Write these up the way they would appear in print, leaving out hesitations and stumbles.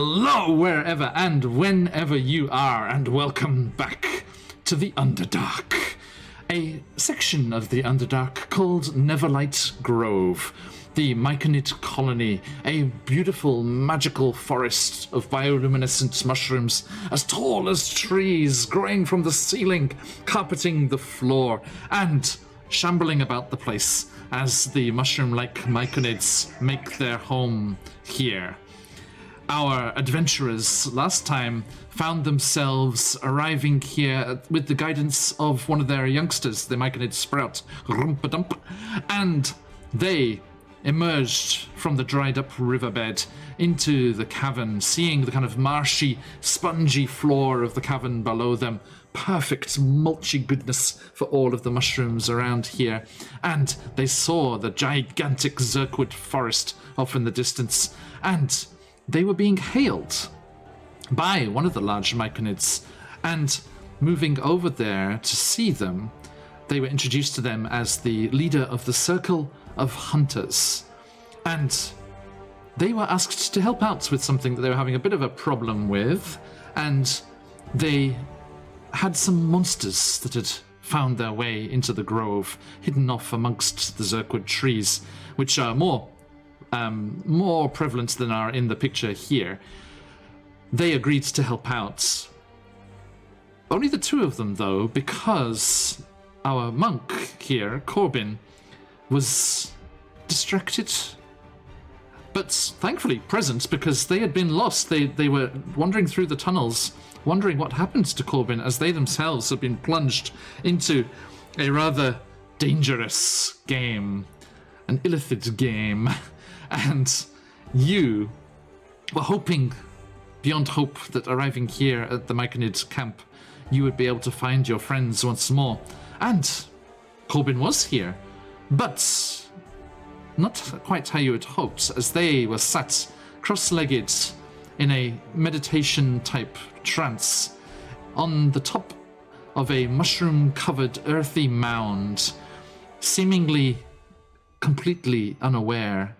Hello, wherever and whenever you are, and welcome back to the Underdark, a section of the Underdark called Neverlight Grove, the Myconic colony, a beautiful magical forest of bioluminescent mushrooms as tall as trees, growing from the ceiling, carpeting the floor, and shambling about the place as the mushroom-like myconids make their home here. Our adventurers last time found themselves arriving here with the guidance of one of their youngsters, the myconid Sprout, and they emerged from the dried up riverbed into the cavern, seeing the kind of marshy, spongy floor of the cavern below them. Perfect mulchy goodness for all of the mushrooms around here. And they saw the gigantic Zirkwood forest off in the distance, and they were being hailed by one of the large myconids, and moving over there to see them, they were introduced to them as the leader of the Circle of Hunters. And they were asked to help out with something that they were having a bit of a problem with, and they had some monsters that had found their way into the grove, hidden off amongst the Zirkwood trees, which are more prevalent than are in the picture here. They agreed to help out. Only the two of them, though, because our monk here, Corbin, was distracted, but thankfully present, because they had been lost. They were wandering through the tunnels, wondering what happened to Corbin, as they themselves had been plunged into a rather dangerous game, an illithid game. And you were hoping beyond hope that arriving here at the Myconid camp, you would be able to find your friends once more. And Corbin was here, but not quite how you had hoped, as they were sat cross-legged in a meditation-type trance on the top of a mushroom-covered earthy mound, seemingly completely unaware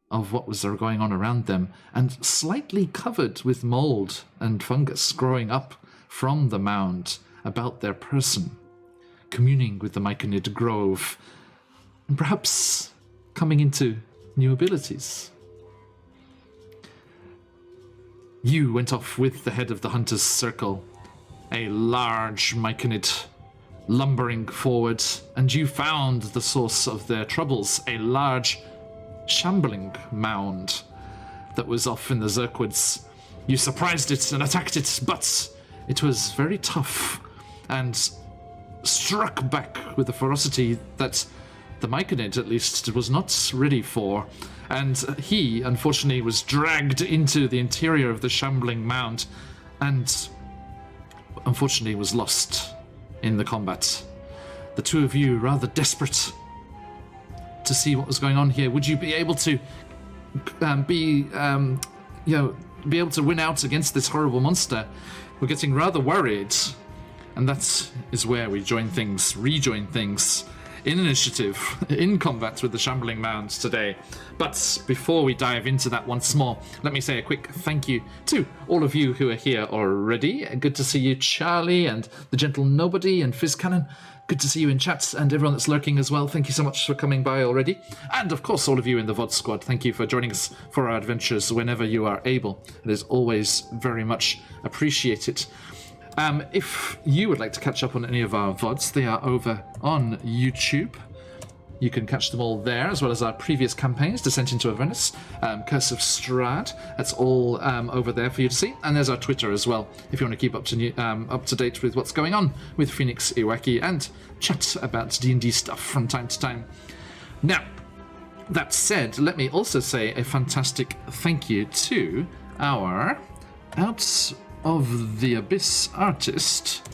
of what was going on around them, and slightly covered with mold and fungus growing up from the mound about their person, communing with the Myconid grove, and perhaps coming into new abilities. You went off with the head of the Hunter's Circle, a large Myconid lumbering forward, and you found the source of their troubles, a large shambling mound that was off in the Zirkwoods. You surprised it and attacked it, but it was very tough and struck back with a ferocity that the Myconid, at least, was not ready for. And he, unfortunately, was dragged into the interior of the shambling mound and, unfortunately, was lost in the combat. The two of you, rather desperate to see what was going on here, would you be able to be able to win out against this horrible monster? We're getting rather worried, and that is where we rejoin things in initiative, in combat with the shambling mounds today. But before we dive into that once more, let me say a quick thank you to all of you who are here already. Good to see you, Charlie, and the Gentle Nobody, and Fizz Cannon. Good to see you in chat, and everyone that's lurking as well. Thank you so much for coming by already. And of course, all of you in the VOD squad, thank you for joining us for our adventures whenever you are able. It is always very much appreciated. If you would like to catch up on any of our VODs, they are over on YouTube. You can catch them all there, as well as our previous campaigns, Descent into Avernus, Curse of Strahd. That's all over there for you to see. And there's our Twitter as well, if you want to keep up to date with what's going on with Phoenix Iwaki and chat about D&D stuff from time to time. Now, that said, let me also say a fantastic thank you to our Out of the Abyss artist,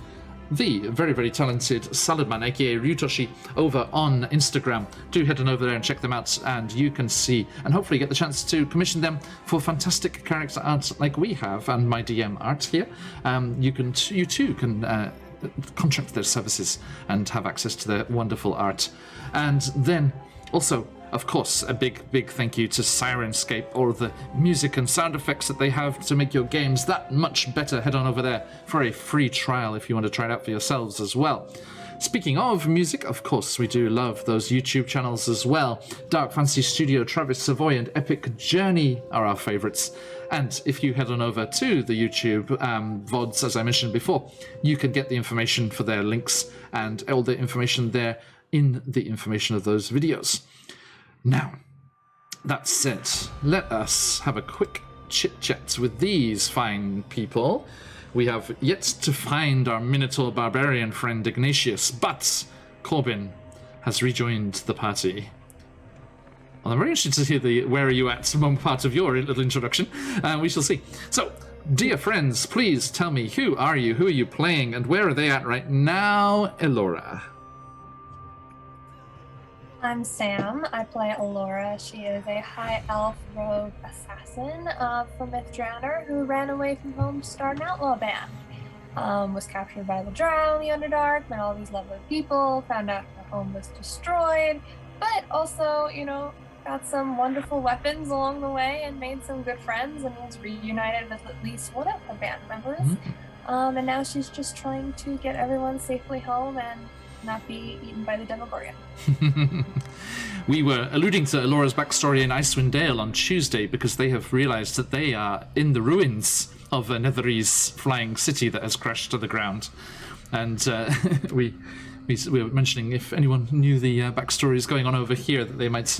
the very, very talented Saladman, aka Ryutoshi, over on Instagram. Do head on over there and check them out, and you can see and hopefully get the chance to commission them for fantastic character art like we have, and my DM art here. You too can contract their services and have access to their wonderful art. And then also, Of course, a big thank you to Sirenscape, all of the music and sound effects that they have to make your games that much better. Head on over there for a free trial if you want to try it out for yourselves as well. Speaking of music, of course, we do love those YouTube channels as well. Dark Fantasy Studio, Travis Savoy, and Epic Journey are our favorites. And if you head on over to the YouTube VODs, as I mentioned before, you can get the information for their links and all the information there in the information of those videos. Now, that said, let us have a quick chit-chat with these fine people. We have yet to find our Minotaur barbarian friend Ignatius, but Corbin has rejoined the party. Well, I'm very interested to hear the where are you at part of your little introduction. We shall see. So, dear friends, please tell me, who are you playing, and where are they at right now, Elora? I'm Sam. I play Elora. She is a high elf rogue assassin from Mythdrowner who ran away from home to start an outlaw band. Was captured by the Drow in the Underdark, met all these lovely people, found out her home was destroyed, but also, you know, got some wonderful weapons along the way and made some good friends and was reunited with at least one of her band members. And now she's just trying to get everyone safely home and not be eaten by the Demogorgon. We were alluding to Elora's backstory in Icewind Dale on Tuesday because they have realized that they are in the ruins of a Netherese flying city that has crashed to the ground. And we were mentioning if anyone knew the backstories going on over here, that they might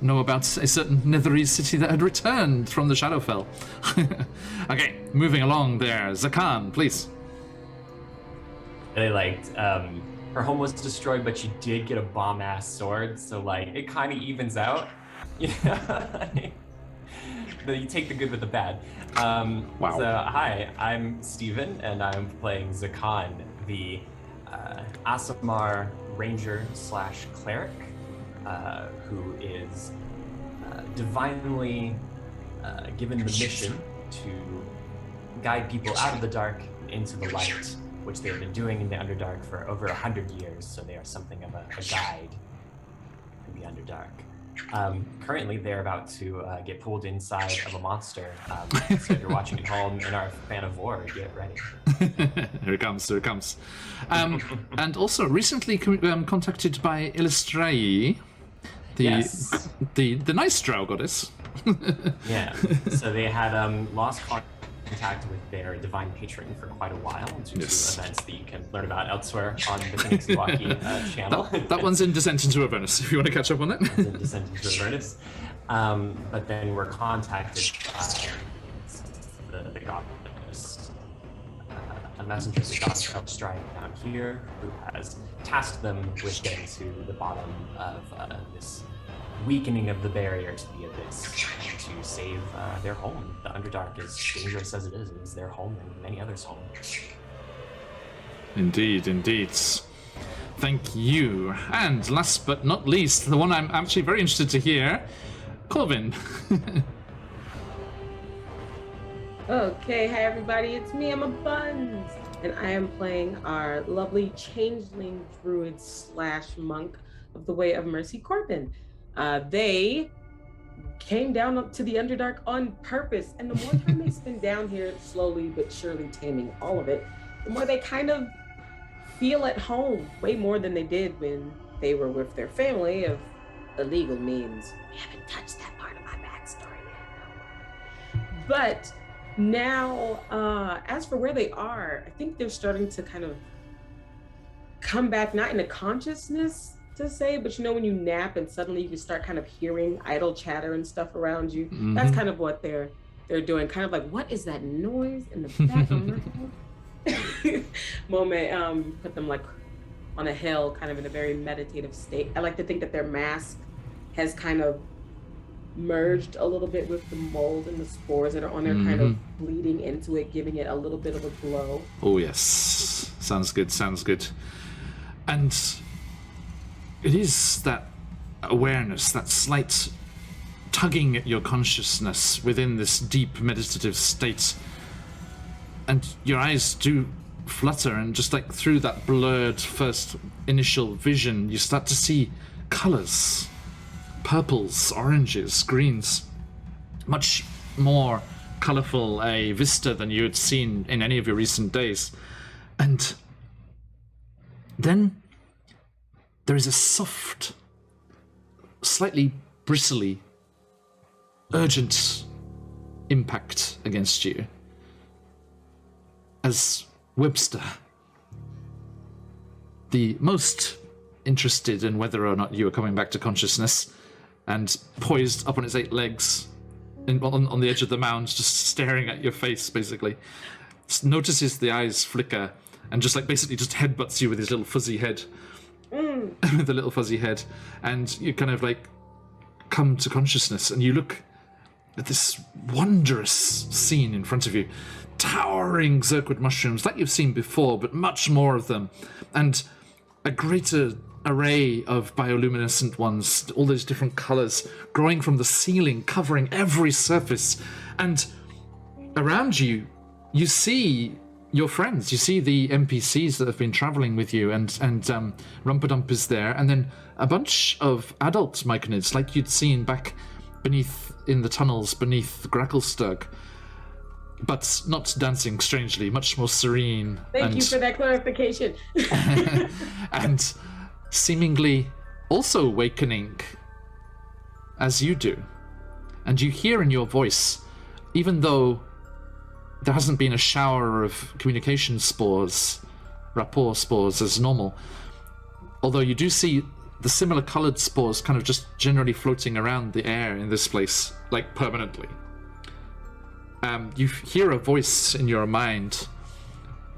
know about a certain Netherese city that had returned from the Shadowfell. Okay, moving along there. Zakan, please. Really liked her home was destroyed, but she did get a bomb-ass sword, so like it kind of evens out. You take the good with the bad. Wow. So hi, I'm Steven, and I'm playing Zakan, the Aasimar ranger / cleric, who is divinely given the mission to guide people out of the dark into the light, which they've been doing in the Underdark for over 100 years, so they are something of a guide in the Underdark. Currently, they're about to get pulled inside of a monster, so if you're watching at home and are a fan of war, get ready. Here it comes. And also, recently contacted by Illustrae, the nice drow goddess. Yeah, so they had lost contact with their divine patron for quite a while due to events that you can learn about elsewhere on the Phoenix Milwaukee channel. That one's in Descent into Avernus, if you want to catch up on that. It's in Descent into Avernus. But then we're contacted by the goddess, a messenger of the goddess of Stride down here, who has tasked them with getting to the bottom of this weakening of the barrier to the Abyss and to save their home. The Underdark, as dangerous as it is their home and many others' home. Indeed. Thank you. And last but not least, the one I'm actually very interested to hear, Corvin. Okay, hi everybody, it's me, Emma Buns, and I am playing our lovely changeling druid / monk of the Way of Mercy, Corbin. They came down to the Underdark on purpose, and the more time they spend down here, slowly but surely taming all of it, the more they kind of feel at home, way more than they did when they were with their family of illegal means. We haven't touched that part of my backstory yet. But now, as for where they are, I think they're starting to kind of come back, not into consciousness, to say, but you know when you nap and suddenly you can start kind of hearing idle chatter and stuff around you. That's kind of what they're doing, kind of like, what is that noise in the background? Moment. Put them like on a hill, kind of in a very meditative state. I like to think that their mask has kind of merged a little bit with the mold and the spores that are on there, kind of bleeding into it, giving it a little bit of a glow. Oh yes, sounds good. And it is that awareness, that slight tugging at your consciousness within this deep meditative state. And your eyes do flutter, and just like through that blurred first initial vision, you start to see colors. purples, oranges, greens. Much more colourful a vista than you had seen in any of your recent days. And then there is a soft, slightly bristly, urgent impact against you as Webster, the most interested in whether or not you are coming back to consciousness, and poised up on its 8 legs on the edge of the mound, just staring at your face, basically, notices the eyes flicker and just like basically just headbutts you with his little fuzzy head. With a little fuzzy head, and you kind of like come to consciousness, and you look at this wondrous scene in front of you. Towering Zirkwood mushrooms like you've seen before, but much more of them, and a greater array of bioluminescent ones, all those different colors growing from the ceiling, covering every surface. And around you, you see your friends, you see the NPCs that have been traveling with you, and Rumpadump is there, and then a bunch of adult Myconids like you'd seen back beneath in the tunnels beneath Gracklestug, but not dancing strangely, much more serene. Thank you for that clarification. And seemingly also awakening as you do. And you hear in your voice, even though there hasn't been a shower of communication spores, rapport spores as normal, although you do see the similar coloured spores kind of just generally floating around the air in this place, like permanently. You hear a voice in your mind,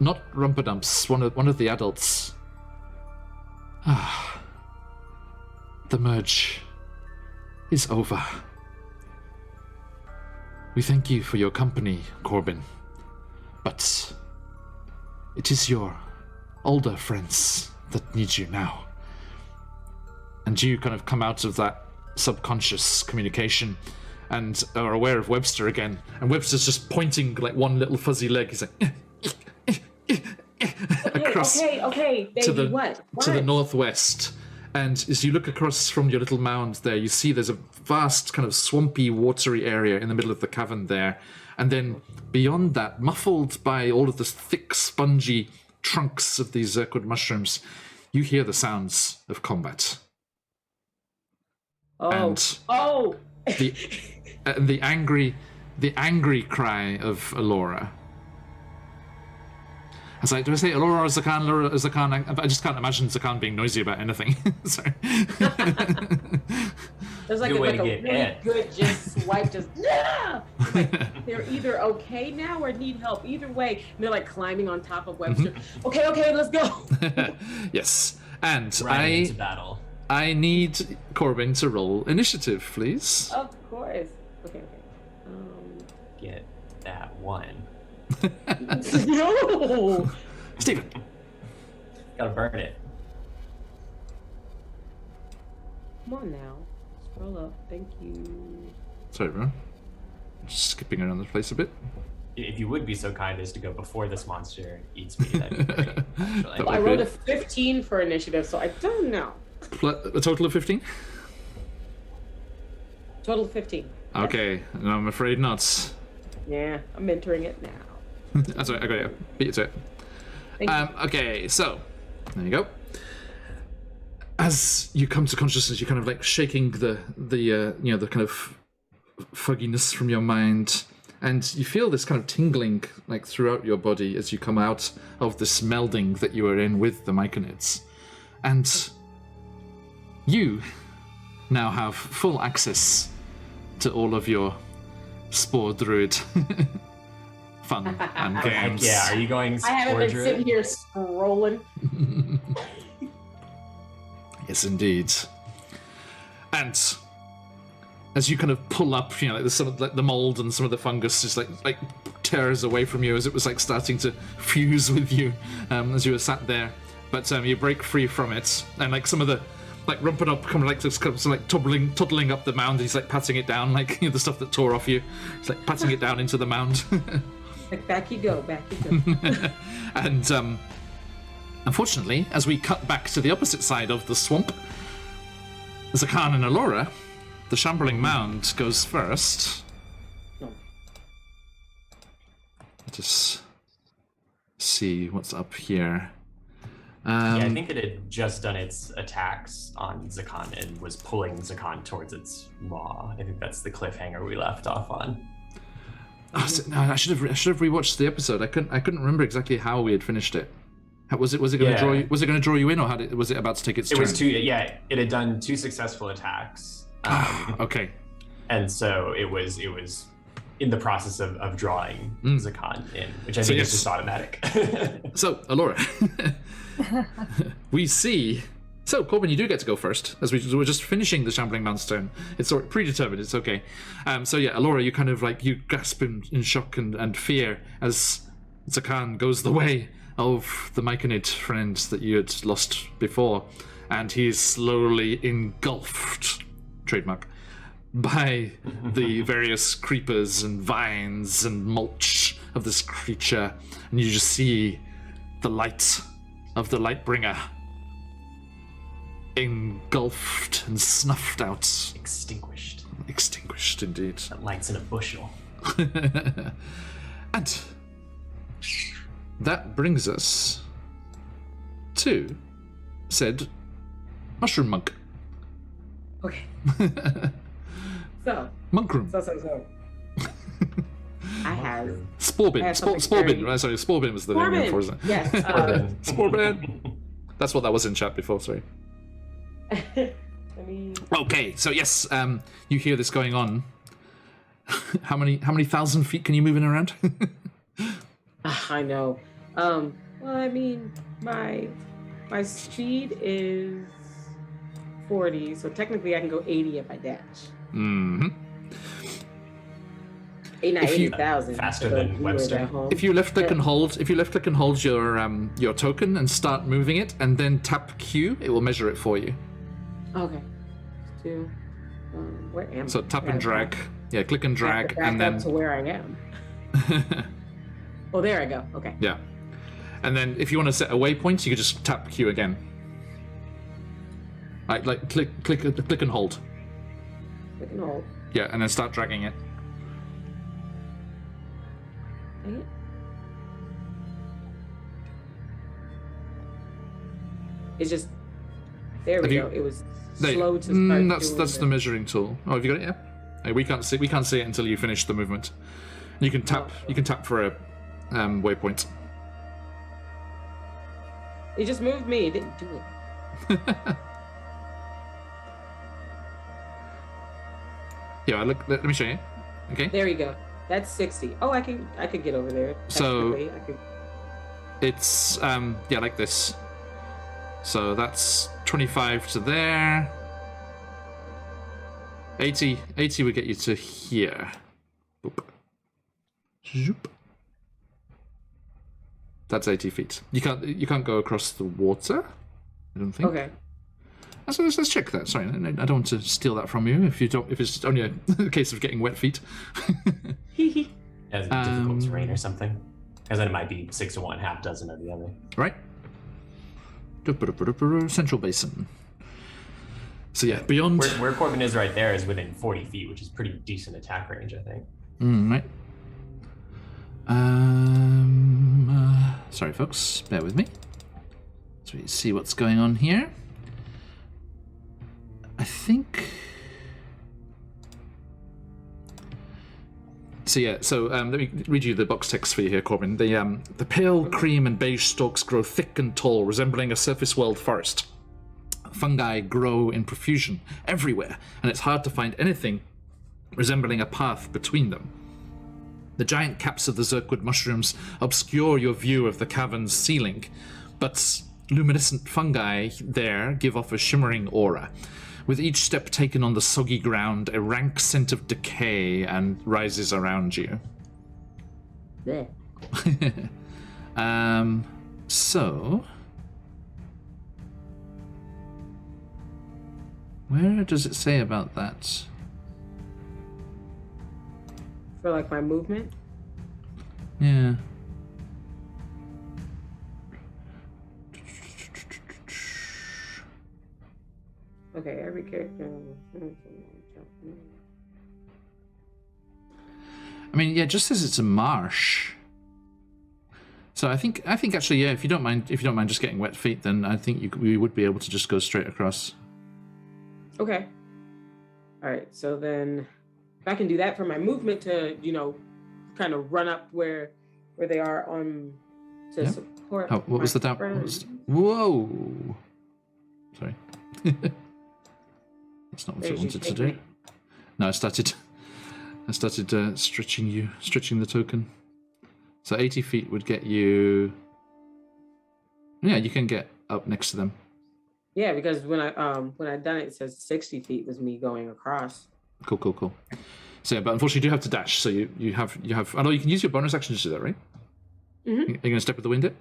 not Rumpadump's, one of the adults. The merge is over. We thank you for your company, Corbin, but it is your older friends that need you now. And you kind of come out of that subconscious communication and are aware of Webster again. And Webster's just pointing like one little fuzzy leg. He's like, across okay, baby, to the what? to the northwest. And as you look across from your little mound there, you see there's a vast kind of swampy, watery area in the middle of the cavern there. And then beyond that, muffled by all of the thick, spongy trunks of these Zirkwood mushrooms, you hear the sounds of combat. And the angry cry of Alora. I was like, do I say Alora or Zakan? Alora or Zakan? I just can't imagine Zakan being noisy about anything. Sorry. There's like a really good just swipe, just yeah. Like, they're either okay now or need help. Either way, and they're like climbing on top of Webster. Mm-hmm. Okay, let's go. Yes, and right into battle. I need Corbin to roll initiative, please. Of course. Okay. Get that one. No! Stephen. Gotta burn it. Come on now. Scroll up. Thank you. Sorry, bro. Just skipping around the place a bit. If you would be so kind as to go before this monster eats me, that'd be great, actually. Well, I rolled a 15 for initiative, so I don't know. A total of 15? Total of 15. Okay, no, I'm afraid not. Yeah, I'm entering it now. That's right, I got it. Beat you to it. Okay, so, there you go. As you come to consciousness, you're kind of like shaking the kind of fogginess from your mind, and you feel this kind of tingling like throughout your body as you come out of this melding that you were in with the Myconids. And you now have full access to all of your Spore Druid fun and games. Yeah, are you going Spore I haven't been Druid? sitting here scrolling. Yes, indeed. And as you kind of pull up, you know, like some of the mold and some of the fungus just like tears away from you as it was like starting to fuse with you as you were sat there. But you break free from it, and like some of the like Rumpadump coming like just comes like toddling up the mound. He's like patting it down, like the stuff that tore off you. He's like patting it down into the mound. Like back you go. And unfortunately, as we cut back to the opposite side of the swamp, Zakan and Alora, the shambling mound goes first. No. Just see what's up here. Yeah, I think it had just done its attacks on Zakan and was pulling Zakan towards its maw. I think that's the cliffhanger we left off on. Oh, no, I should have rewatched the episode. I couldn't remember exactly how we had finished it. Was it going to draw you? Was it going to draw you in, or was it about to take its turn? It was two. Yeah, it had done 2 successful attacks. Okay. And so it was in the process of drawing Zakan in, which I think is just automatic. So, Alora, we see. So, Corbin, you do get to go first, as we're just finishing the Shambling Mound's turn. It's sort of predetermined, it's okay. So yeah, Alora, you kind of you gasp in shock and fear as Zakan goes the way of the Myconid friend that you had lost before, and he is slowly engulfed, trademark, by the various creepers and vines and mulch of this creature, and you just see the light of the Lightbringer engulfed and snuffed out. Extinguished, indeed. That light's in a bushel. And that brings us to said mushroom monk. Okay. So. Monk room. So. I have. Sporbin. Sporbin. Sorry, Sporbin was the name before, isn't it? Yes. Sporbin. That's what that was in chat before, sorry. Okay, so yes, you hear this going on. How many 1,000 feet can you move in around? I know. Well, I mean, my speed is 40, so technically I can go 80 if I dash. Mm-hmm. 80,000. Faster than Webster. If you left click and hold, your token and start moving it, and then tap Q, it will measure it for you. Okay. Where am I? So tap and drag. Yeah, click and drag, and then to where I am. Oh, there I go. Okay. Yeah, and then if you want to set a waypoint, you can just tap Q again. Like click and hold. Click and hold. Yeah, and then start dragging it. Dang it. It's just there we go. It was slow to start. That's the measuring tool. Oh, have you got it? Yeah. Hey, we can't see it until you finish the movement. You can tap. You can tap for a waypoint. It just moved me. It didn't do it. Yeah. Let me show you. Okay. There you go. That's 60. Oh, I could get over there. So it's like this. So that's 25 to there. 80 would get you to here. Boop. Zoop. That's 80 feet. You can't go across the water, I don't think. Okay. So let's check that. Sorry, I don't want to steal that from you. If it's only a case of getting wet feet. As difficult terrain or something, because then it might be 6 of one, half dozen of the other. Right. Central Basin. So yeah, beyond where Corbin is right there is within 40 feet, which is pretty decent attack range, I think. Right. Sorry, folks. Bear with me. So we see what's going on here. I think. So yeah, let me read you the box text for you here, Corbin. The pale cream and beige stalks grow thick and tall, resembling a surface world forest. Fungi grow in profusion everywhere, and it's hard to find anything resembling a path between them. The giant caps of the Zirkwood mushrooms obscure your view of the cavern's ceiling, but luminescent fungi there give off a shimmering aura. With each step taken on the soggy ground, a rank scent of decay and rises around you. There. So... where does it say about that? For like my movement? Yeah. Okay, every character. I mean, yeah, just says it's a marsh. So I think actually, yeah, if you don't mind just getting wet feet, then I think we would be able to just go straight across. Okay. All right. So then, if I can do that for my movement to, kind of run up where they are on to support. What was the down? Whoa! Sorry. That's not what I wanted to do. No, I started stretching the token. So 80 feet would get you. Yeah, you can get up next to them. Yeah, because when I done it, it says 60 feet was me going across. Cool. So yeah, but unfortunately you do have to dash. So you have. I know you can use your bonus action to do that, right? Mm-hmm. Are you going to step with the wind it?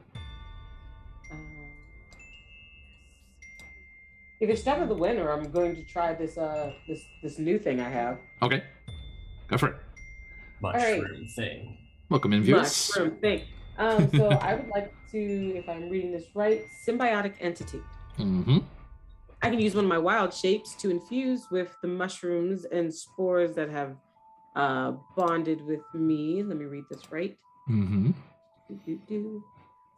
Either step with the wind, or I'm going to try this new thing I have. Okay, go for it. Mushroom thing. Welcome in, viewers. Mushroom thing. So I would like to, if I'm reading this right, symbiotic entity. Mm-hmm. I can use one of my wild shapes to infuse with the mushrooms and spores that have bonded with me. Let me read this right. Mm-hmm.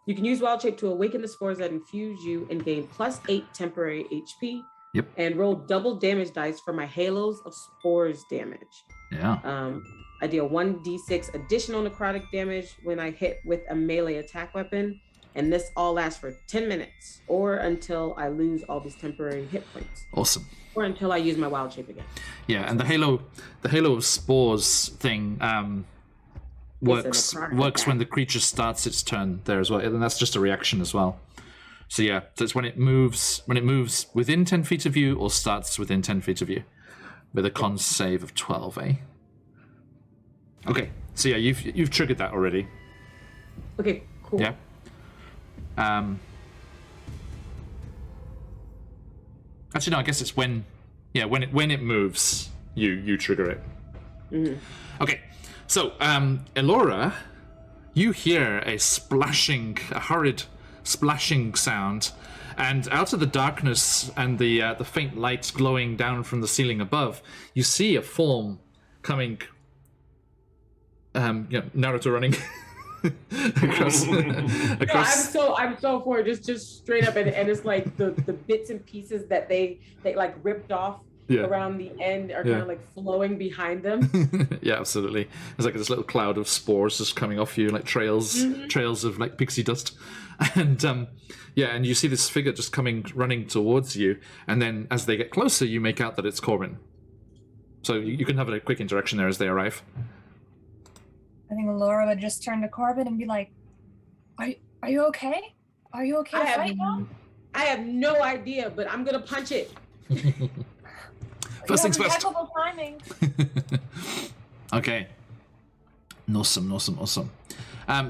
You can use wild shape to awaken the spores that infuse you and gain +8 temporary HP. Yep. And roll double damage dice for my halos of spores damage. Yeah. I deal 1d6 additional necrotic damage when I hit with a melee attack weapon, and this all lasts for 10 minutes or until I lose all these temporary hit points. Awesome. Or until I use my wild shape again. Yeah, and the halo of spores thing works when the creature starts its turn there as well, and that's just a reaction as well. So yeah, so it's when it moves within 10 feet of you or starts within 10 feet of you, with a con save of 12, eh? Okay, so yeah, you've triggered that already. Okay, cool. Yeah. Actually, no. I guess it's when it moves, you trigger it. Mm-hmm. Okay, so Elora, you hear a hurried splashing sound, and out of the darkness and the faint lights glowing down from the ceiling above, you see a form coming. Naruto running. across. No, I'm so for it. Just straight up, and it's like the bits and pieces that they like ripped off around the end are kind of like flowing behind them. Yeah, absolutely. There's like this little cloud of spores just coming off you, like trails of like pixie dust, and and you see this figure just running towards you, and then as they get closer, you make out that it's Corbin. So you can have a quick interaction there as they arrive. I think Laura would just turn to Corbin and be like, Are you okay? Are you okay right now? I have no idea, but I'm gonna punch it. First things first. Impeccable timing. Okay. Awesome.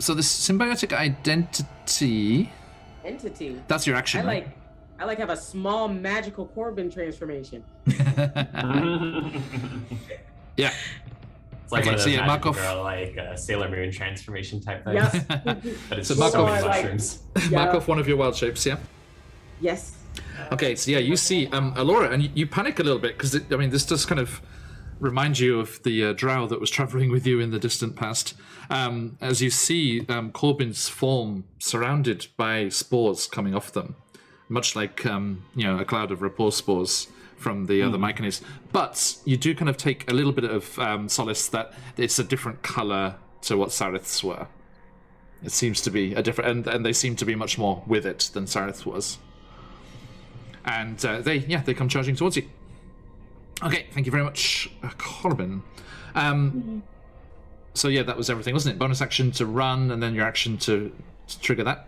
So this symbiotic identity. That's your action. I like have a small magical Corbin transformation. Yeah. It's like one of those magical girl, like Sailor Moon transformation type thing. Yes. But it's so just so many mushrooms. Mark off one of your wild shapes, yeah? Yes. Okay, so yeah, you see Elora, and you panic a little bit, because this does kind of remind you of the drow that was traveling with you in the distant past. As you see Corbin's form surrounded by spores coming off them, much like a cloud of rapport spores from the other Myconics. But you do kind of take a little bit of solace that it's a different color to what Sarith's were. It seems to be a different, and they seem to be much more with it than Sarith was. And they come charging towards you. Okay, thank you very much, Corbin. So yeah, that was everything, wasn't it? Bonus action to run, and then your action to trigger that.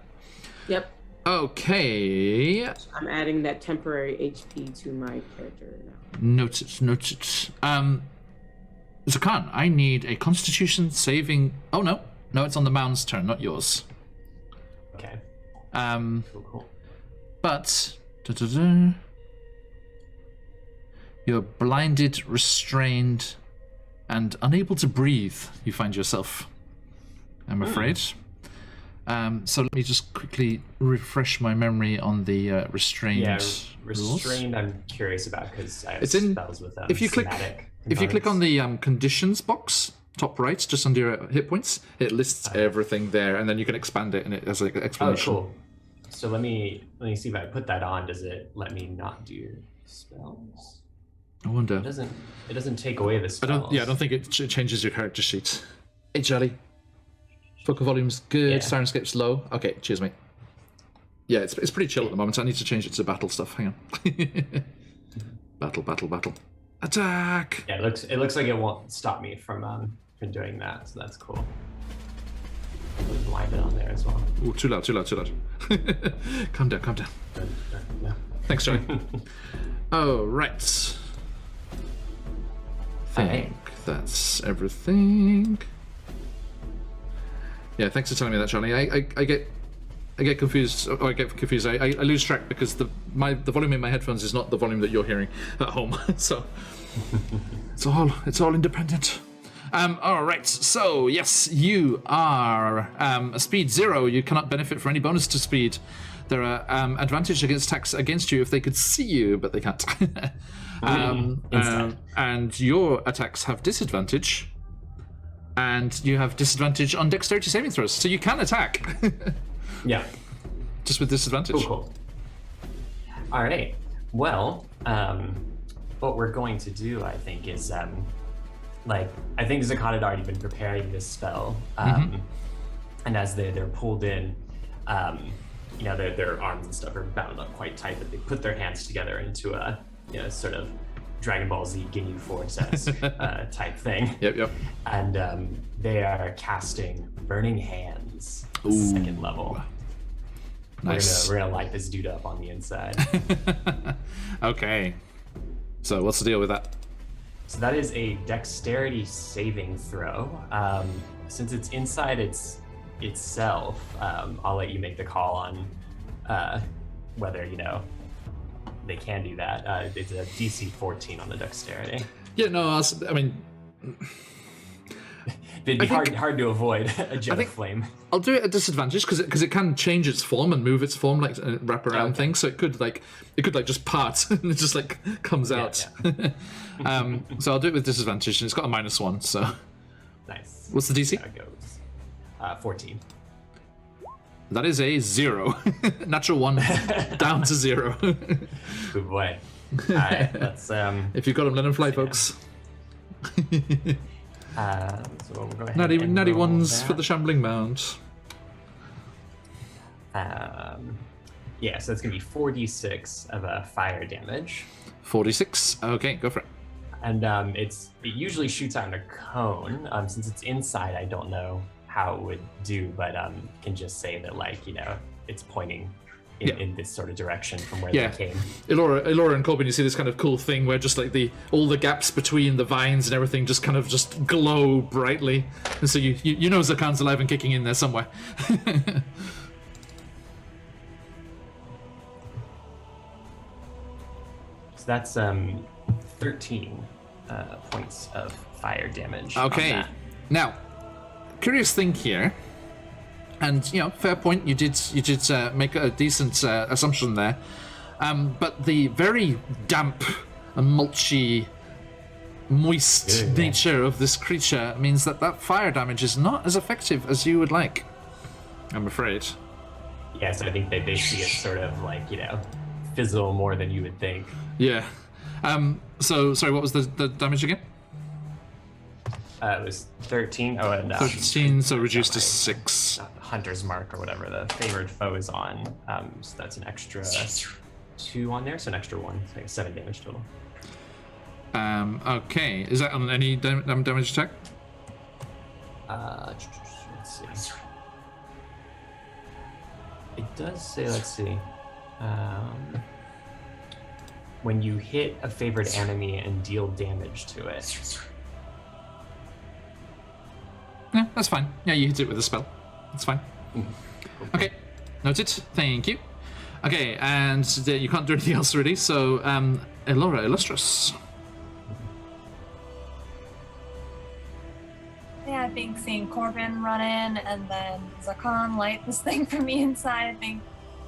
Yep. Okay. I'm adding that temporary HP to my character now. Noted. Zakan, I need a Constitution saving. Oh no, it's on the Mound's turn, not yours. Okay. Cool. But you're blinded, restrained, and unable to breathe. You find yourself, I'm afraid. So let me just quickly refresh my memory on the restrained rules. Restrained I'm curious about because I have It's in- spells with if you click on the conditions box, top right, just under your hit points, it lists everything there, and then you can expand it, and it has like an explanation. Oh, cool. So let me see if I put that on. Does it let me not do spells? I wonder. It doesn't take away the spells. I don't think it changes your character sheet. Hey, Charlie. Focal volume's good. Yeah. Sirenscape's low. Okay, cheers, mate. Yeah, it's pretty chill at the moment. I need to change it to battle stuff. Hang on. Battle. Attack! Yeah, it looks like it won't stop me from doing that, so that's cool. Blind it on there as well. Ooh, too loud. Calm down. No. Thanks, Charlie. Oh, right. Think that's everything. Yeah, thanks for telling me that, Charlie. I get confused. I get confused. I lose track because the volume in my headphones is not the volume that you're hearing at home. So it's all independent. All right. So yes, you are a speed 0. You cannot benefit from any bonus to speed. There are advantage against attacks against you if they could see you, but they can't. And your attacks have disadvantage. And you have disadvantage on dexterity saving throws, so you can attack. Yeah. Just with disadvantage. Cool. All right. Well, what we're going to do, I think, is I think Zakat had already been preparing this spell, and as they're pulled in, their arms and stuff are bound up quite tight, but they put their hands together into a sort of Dragon Ball Z Ginyu Force-esque type thing. Yep. And they are casting Burning Hands, Ooh. 2nd level. Nice. We're gonna light this dude up on the inside. Okay. So what's the deal with that? So that is a dexterity saving throw. Since it's inside itself, I'll let you make the call on whether they can do that. It's a DC 14 on the dexterity. Yeah, no, I mean... It'd be hard to avoid a jet of flame. I'll do it at disadvantage because it can change its form and move its form, like wrap around things. So it could just part and it just comes out. Yeah. So I'll do it with disadvantage, and it's got a -1. So Nice. What's the DC? There it goes. 14. That is a 0. Natural 1 down to 0. Good boy. All right, let's. If you've got them, let them fly, folks. So we'll go ahead and Natty roll ones that. for the shambling mound. Yeah, so it's gonna be 4d6 of fire damage, 46. Okay, go for it. and it usually shoots out in a cone. Since it's inside, I don't know how it would do, but can just say that it's pointing in this sort of direction from where they came. Elora and Corbin, you see this kind of cool thing where just all the gaps between the vines and everything just kind of just glow brightly, and so you know Zakan's alive and kicking in there somewhere. So that's 13 points of fire damage. Okay, on that. now, curious thing here, and fair point. You did make a decent assumption there, but the very damp and mulchy, moist nature of this creature means that fire damage is not as effective as you would like. I'm afraid. Yes, I think they see it sort of fizzle more than you would think. Yeah. So sorry, what was the damage again? It was 13. Oh, and 13, so reduced to 6. Hunter's mark or whatever the favored foe is on. So that's an extra 2 on there, so an extra 1. So 7 damage total. Okay. Is that on any damage attack? Let's see. It does say, let's see. When you hit a favored enemy and deal damage to it. Yeah, that's fine. Yeah, you hit it with a spell. That's fine. Okay, noted. Thank you. Okay, and you can't do anything else really, so Elora Illustrious. Yeah, think seeing Corbin run in and then Zakan light this thing from the inside, I think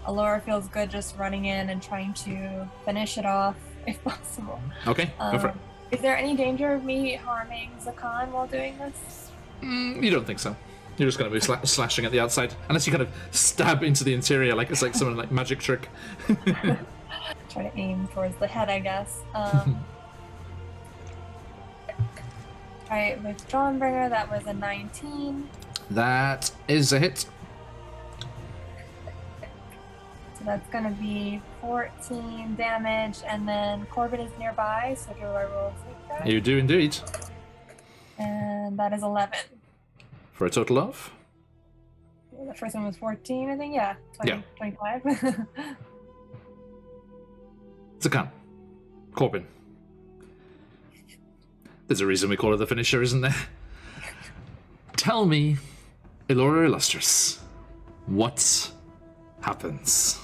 Alora feels good just running in and trying to finish it off if possible. Okay, go for it. Is there any danger of me harming Zakan while doing this? You don't think so. You're just going to be slashing at the outside, unless you kind of stab into the interior, like it's like some like magic trick. Try to aim towards the head, I guess. Alright, with Dawnbringer, that was a 19. That is a hit. So that's going to be 14 damage, and then Corbin is nearby, so do I roll a sneak? You do indeed. And that is 11. For a total of? The first one was 14, I think, yeah. 25. Zakan. Corbin. There's a reason we call it the finisher, isn't there? Tell me, Elora Illustrious, what happens?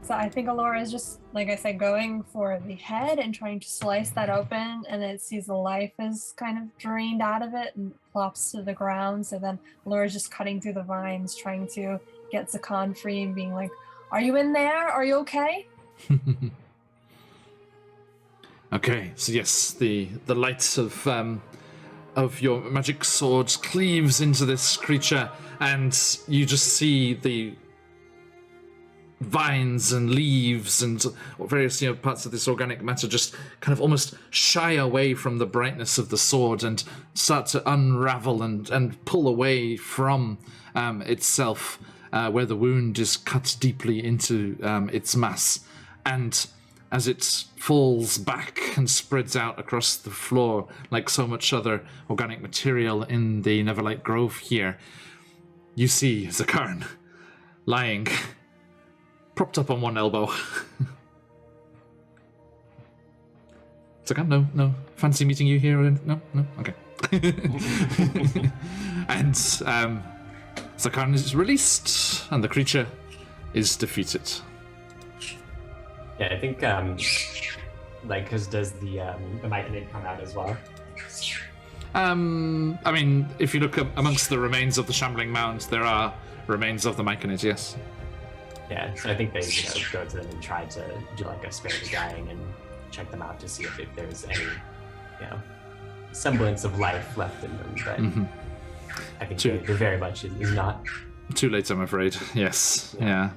So I think Alora is just, like I said, going for the head and trying to slice that open, and it sees the life is kind of drained out of it and plops to the ground. So then Alora is just cutting through the vines, trying to get Zakan free and being like, "Are you in there? Are you okay?" Okay, so yes, the light of your magic sword cleaves into this creature, and you just see the vines and leaves and various parts of this organic matter just kind of almost shy away from the brightness of the sword and start to unravel and pull away from itself, where the wound is cut deeply into its mass. And as it falls back and spreads out across the floor like so much other organic material in the Neverlight Grove here, you see Zakarn lying propped up on one elbow. Zakarn, no. Fancy meeting you here? No? Okay. And Zakarn is released, and the creature is defeated. Yeah, I think, because does the Myconic come out as well? I mean, if you look amongst the remains of the shambling mound, there are remains of the Myconic, yes. Yeah, so I think they go to them and try to do like a spare the dying and check them out to see if there's any, semblance of life left in them. But I think there very much is not. Too late, I'm afraid. Yes. Yeah.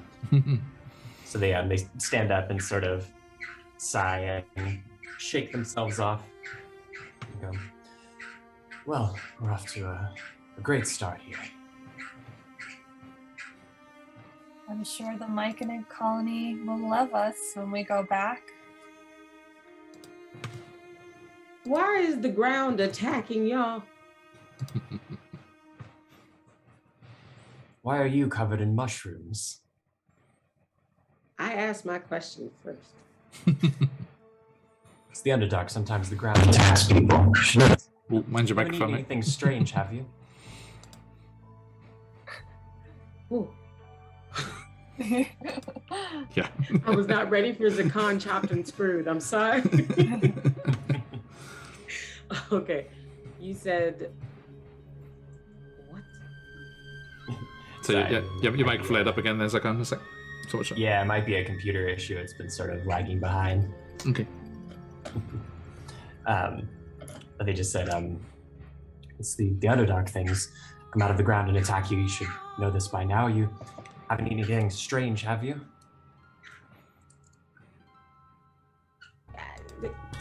So they stand up and sort of sigh and shake themselves off. And go, well, we're off to a great start here. I'm sure the Myconic colony will love us when we go back. Why is the ground attacking y'all? Why are you covered in mushrooms? I asked my question first. It's the Underdark. Sometimes the ground attacks people. Well, mind your microphone. Anything strange, have you? Ooh. Yeah. I was not ready for Zakan chopped and screwed. I'm sorry. Okay. You said what? So your mic flared up again. There's Zakan. Yeah, it might be a computer issue. It's been sort of lagging behind. Okay. But they just said, it's the Underdark things come out of the ground and attack you. You should know this by now. You haven't eaten anything strange, have you?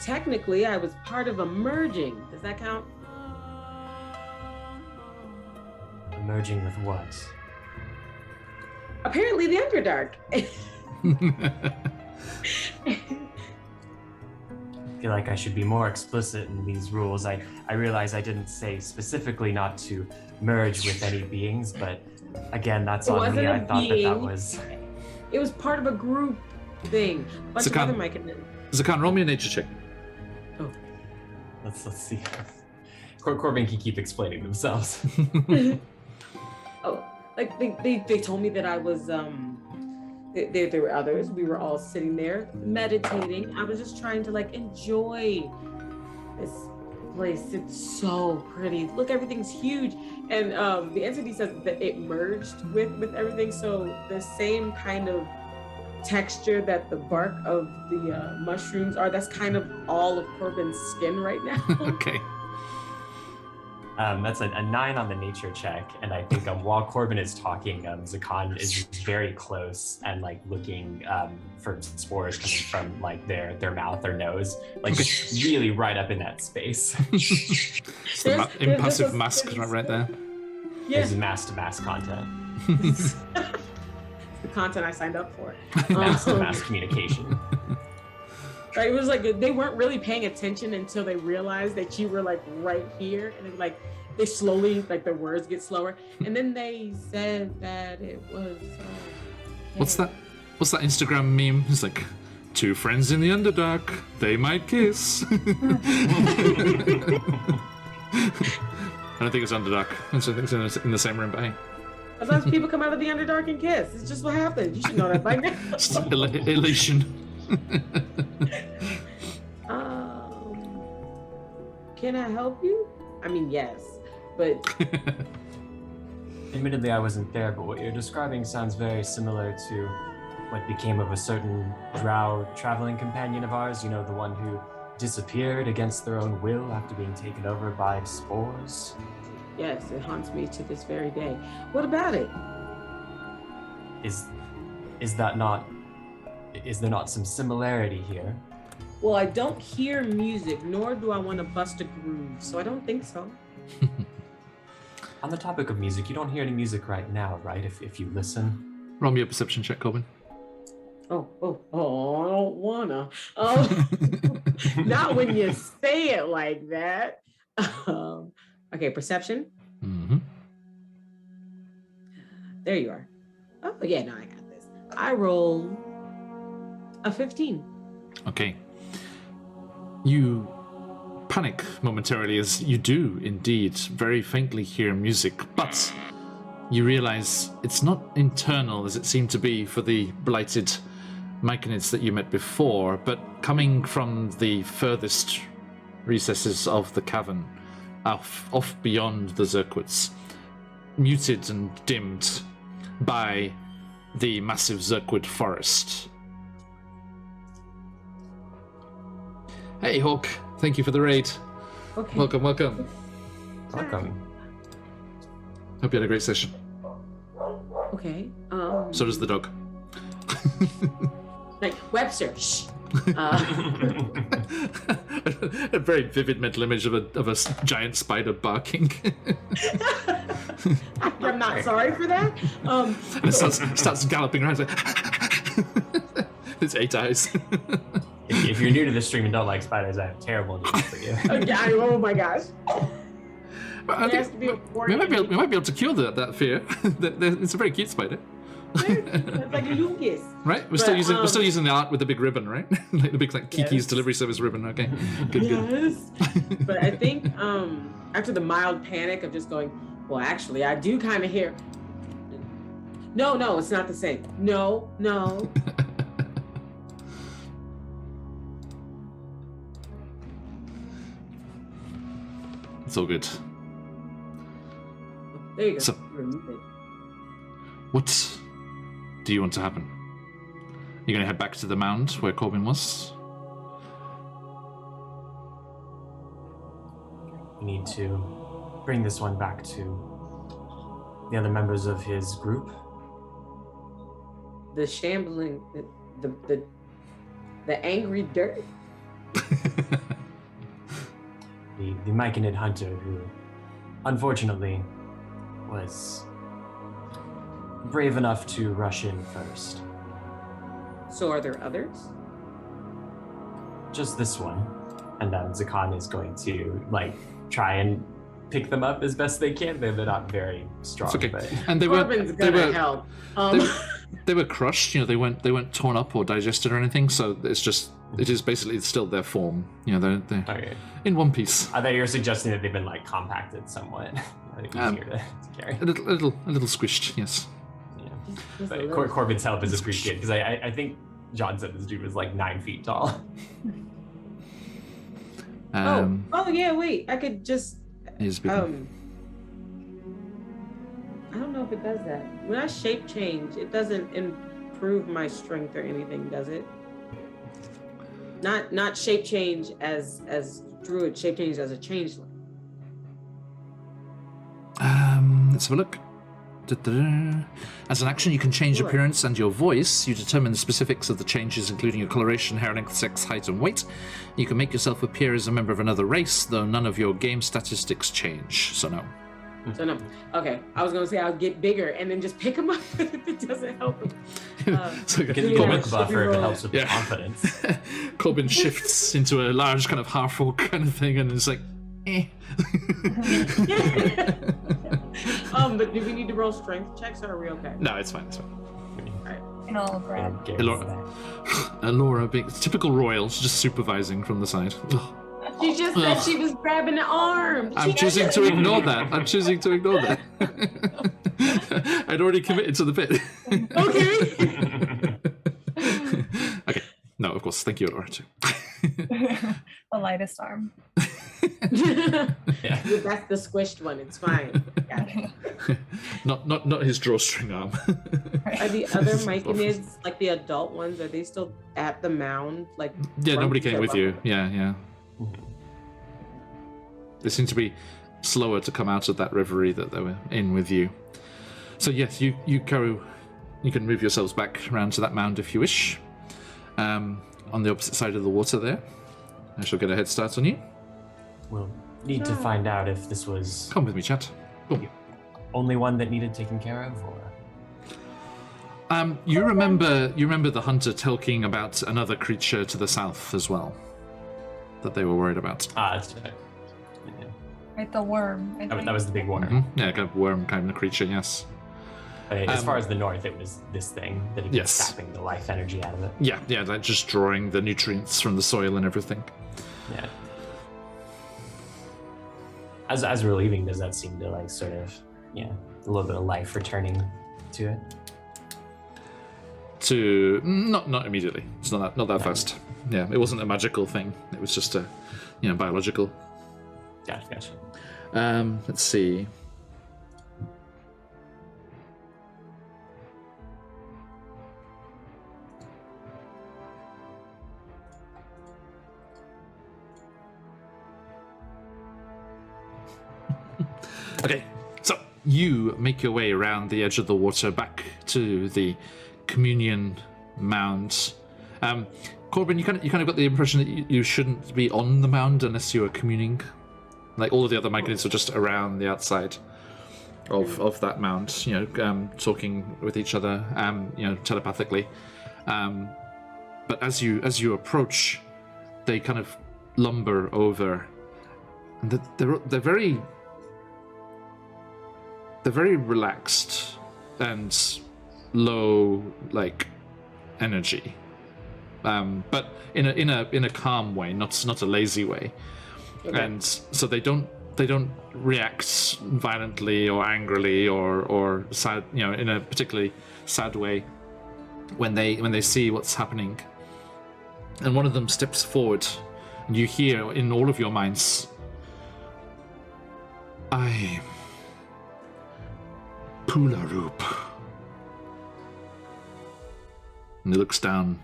Technically, I was part of a merging. Does that count? Merging with what? Apparently the Underdark. I feel like I should be more explicit in these rules. I realize I didn't say specifically not to merge with any beings, but again, that's on me. I thought that was... It was part of a group thing. Bunch of other Myconic. Zakan, roll me a nature check. Oh. Let's see. Corbin can keep explaining themselves. Oh, like they told me that I was there were others. We were all sitting there meditating. I was just trying to enjoy this place. It's so pretty. Look, everything's huge. And the entity says that it merged with everything. So the same kind of texture that the bark of the mushrooms are, that's kind of all of Corbin's skin right now. Okay. That's a 9 on the nature check, and I think while Corbin is talking, Zakan is very close and like looking for spores coming from like their mouth or nose, like just really right up in that space. It's the impassive mask right there. Yeah. There's mask-to-mask content. It's the content I signed up for. Mask-to-mask communication. Right, it was like they weren't really paying attention until they realized that you were like right here, and then like they slowly, like the words get slower, and then they said that it was. What's that Instagram meme? It's like, two friends in the Underdark, they might kiss. I don't think it's Underdark. I think it's in the same room, but hey. Sometimes people come out of the Underdark and kiss. It's just what happens. You should know that by now. Just elation. Can I help you? I mean, yes, but Admittedly, I wasn't there, but what you're describing sounds very similar to what became of a certain drow traveling companion of ours. You know, the one who disappeared against their own will after being taken over by spores. yes, it haunts me to this very day. What about it? Is there not some similarity here? Well, I don't hear music, nor do I want to bust a groove, so I don't think so. On the topic of music, you don't hear any music right now, right? If you listen. Roll me a perception check, Corbin. Oh, I don't wanna. Oh, not when you say it like that. Okay, perception. Mm-hmm. There you are. Oh, yeah, no, I got this. I roll a 15. Okay. You panic momentarily as you do indeed very faintly hear music, but you realize it's not internal as it seemed to be for the blighted Myconids that you met before, but coming from the furthest recesses of the cavern, off beyond the Zerquits, muted and dimmed by the massive Zerquid forest. Hey, Hawk. Thank you for the raid. Okay. Welcome. Welcome. Hope you had a great session. Okay. So does the dog. Like Webster. Shh. A very vivid mental image of a giant spider barking. I'm not sorry for that. And it starts galloping around. It's like its 8 eyes. If you're new to the stream and don't like spiders, I have terrible news for you. Okay, oh my gosh. I There has to think be a we might be able to cure that fear. It's a very cute spider. It's like a Lucas. Right? We're still using the art with the big ribbon, right? Like the big Kiki's Yes. delivery service ribbon. Okay. Good. Yes. But I think after the mild panic of just going, well, actually, I do kind of hear. No, it's not the same. No. It's all good. There you go. So- Remove it. What do you want to happen? You're going to head back to the mound where Corbin was? We need to bring this one back to the other members of his group. The shambling, the angry dirt. The Myconid hunter who, unfortunately, was brave enough to rush in first. So are there others? Just this one. And Zakan is going to, try and pick them up as best they can. They're not very strong, It's okay. but... And Corbin's gonna help. They were crushed. They weren't torn up or digested or anything. So it is basically still their form. They're Okay. in one piece. I thought you were suggesting that they've been, compacted somewhat. I think easier to carry. A little squished. Yes. Yeah. Just a But little. Corbin's help is appreciated, because I think John said this dude was 9 feet tall. Oh yeah, wait. I could just He's speaking. I don't know if it does that. When I shape change, it doesn't improve my strength or anything, does it? Not shape change as Druid, shape change as a changeling. Let's have a look. Da-da-da. As an action, you can change appearance and your voice. You determine the specifics of the changes, including your coloration, hair length, sex, height, and weight. You can make yourself appear as a member of another race, though none of your game statistics change, so no. So no. Okay, I was gonna say I'll get bigger and then just pick him up if it doesn't help him. So You can make a buffer if it helps with confidence. Corbin shifts into a large kind of half-orc kind of thing, and it's like, eh. But do we need to roll strength checks, or are we okay? No, it's fine. It's fine. And I'll grab. Elora, being typical royals, just supervising from the side. She just said she was grabbing the arm. I'm choosing to ignore that. I'd already committed to the bit. Okay. Okay. No, of course. Thank you, Elora, too. The lightest arm. Yeah. That's the squished one. It's fine. Yeah. not his drawstring arm. Are the other Myconids, like the adult ones, are they still at the mound? Like Yeah, nobody came with you. Yeah. They seem to be slower to come out of that reverie that they were in with you. So yes, you can move yourselves back around to that mound if you wish. On the opposite side of the water there. I shall get a head start on you. We'll need to find out if this was Come with me, chat. Boom. only one that needed taken care of, or You remember the hunter talking about another creature to the south as well that they were worried about. that's right. Right, the worm. I think. That was the big worm. Mm-hmm. Yeah, kind of worm kind of creature, yes. But as far as the north, it was this thing that had been Yes. sapping the life energy out of it. Yeah, like just drawing the nutrients from the soil and everything. Yeah. As we're leaving, does that seem to like sort of, a little bit of life returning to it? To not immediately. It's not that fast. Yeah, it wasn't a magical thing. It was just a biological. Gotcha. Let's see. Okay, so you make your way around the edge of the water back to the communion mound. Corbin, you kind of got the impression that you shouldn't be on the mound unless you are communing. Like all of the other Myconids are just around the outside of that mound, talking with each other, telepathically. But as you approach, they kind of lumber over, and they're very relaxed and low, like, energy, but in a calm way, not a lazy way. Okay. And so they don't react violently or angrily or sad, in a particularly sad way when they see what's happening. And one of them steps forward, and you hear in all of your minds, "I Pularoop." And he looks down,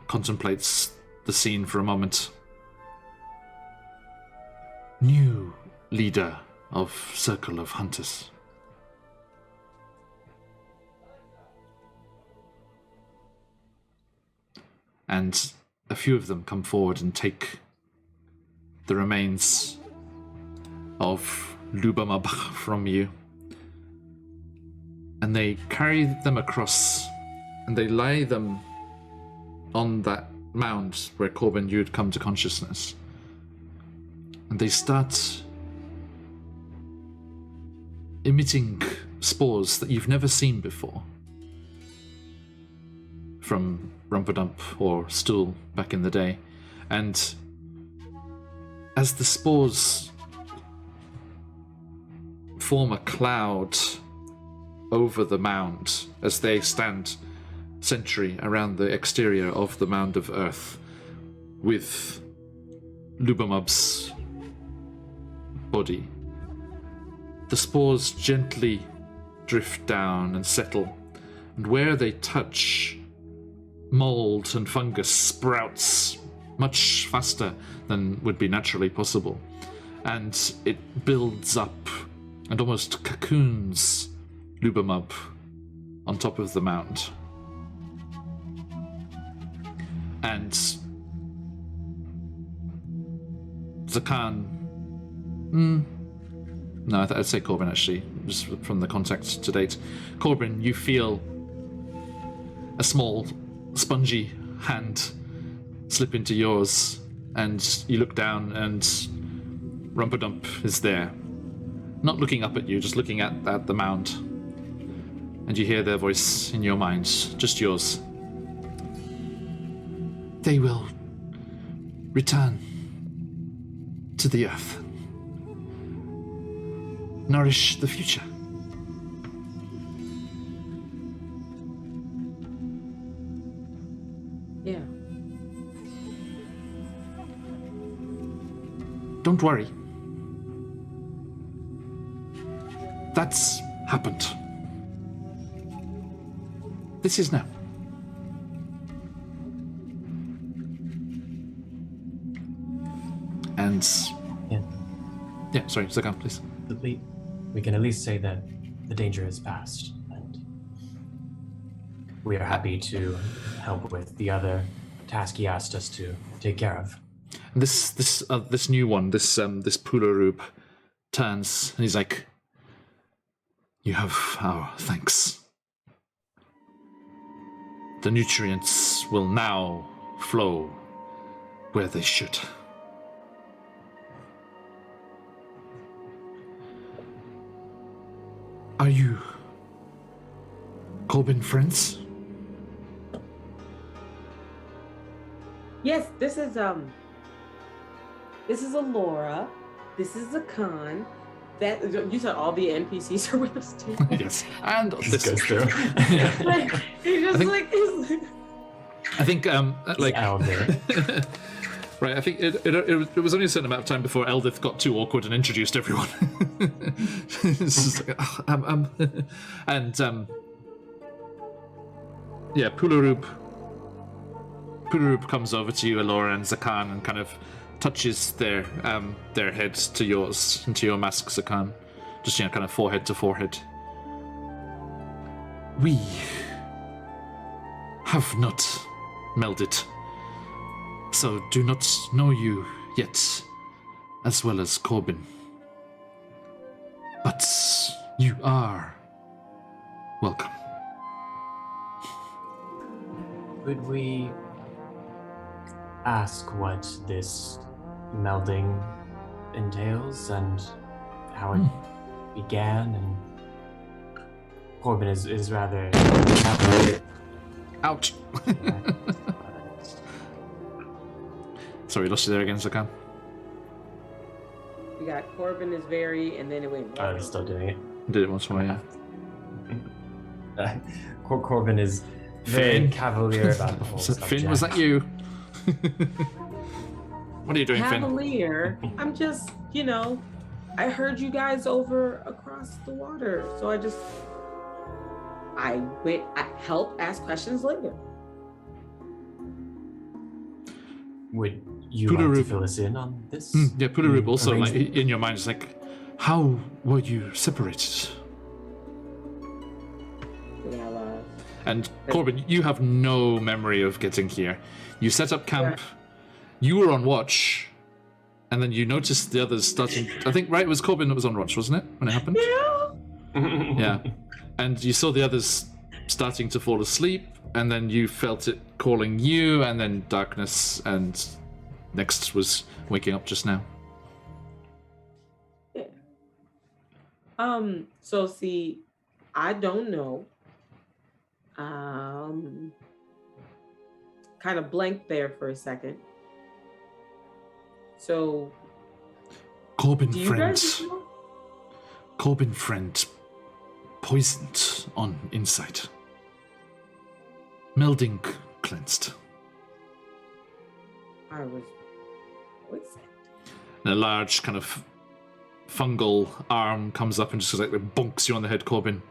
contemplates the scene for a moment. "New leader of Circle of Hunters." And a few of them come forward and take the remains of Lubamab from you. And they carry them across, and they lay them on that mound where Corbin, you'd come to consciousness. And they start emitting spores that you've never seen before from Rumpadump or Stool back in the day. And as the spores form a cloud over the mound as they stand sentry around the exterior of the mound of earth, with Lubamub's body. The spores gently drift down and settle, and where they touch, mold and fungus sprouts much faster than would be naturally possible, and it builds up and almost cocoons Lubamub on top of the mound. And Zakan, no, I'd say Corbin actually, just from the context to date. Corbin, you feel a small, spongy hand slip into yours, and you look down, and Rumpadump is there. Not looking up at you, just looking at the mound. And you hear their voice in your mind, just yours. They will return to the earth. Nourish the future. Yeah. Don't worry. That's happened. This is now. And yeah, sorry, Zakan, please. We can at least say that the danger is past, and we are happy to help with the other task he asked us to take care of. This new one, this Pularub turns and he's like, "You have our thanks. The nutrients will now flow where they should." Are you Corbin friends? Yes, this is Alora. This is Zakan. That you said all the NPCs are with us too. Yes, and this goes through. He's just I think like Elder. right. I think it was only a certain amount of time before Eldith got too awkward and introduced everyone. It's just like, and yeah, Pularub comes over to you, Alora and Zakan, and kind of touches their heads to yours and to your mask, Zakan. Just, kind of forehead to forehead. We have not melded, so do not know you yet as well as Corbin. But you are welcome. Could we ask what this melding entails and how it began? And Corbin is rather Ouch. Sorry, lost you there again, Zakan. We got Corbin is very, and then it went. Oh, he's still doing it. Did it once more, yeah. Corbin is very Finn. cavalier about the whole subject. Finn, was that you? What are you doing, Finn? Cavalier. I'm just, I heard you guys over across the water, so I helped ask questions later. Would you like to fill us in on this? Yeah, Pularub also, like, arrangement? in your mind, is like, how were you separated? And Corbin, you have no memory of getting here. You set up camp, you were on watch, and then you noticed the others starting. I think, right, it was Corbin that was on watch, wasn't it, when it happened? Yeah. Yeah. And you saw the others starting to fall asleep, and then you felt it calling you, and then darkness, and next was waking up just now. Yeah. So see, I don't know. Kind of blanked there for a second. So Corbin do you friend. guys know? Corbin friend poisoned on inside. Melding cleansed. I was voice sound. And a large kind of fungal arm comes up and just like bonks you on the head, Corbin.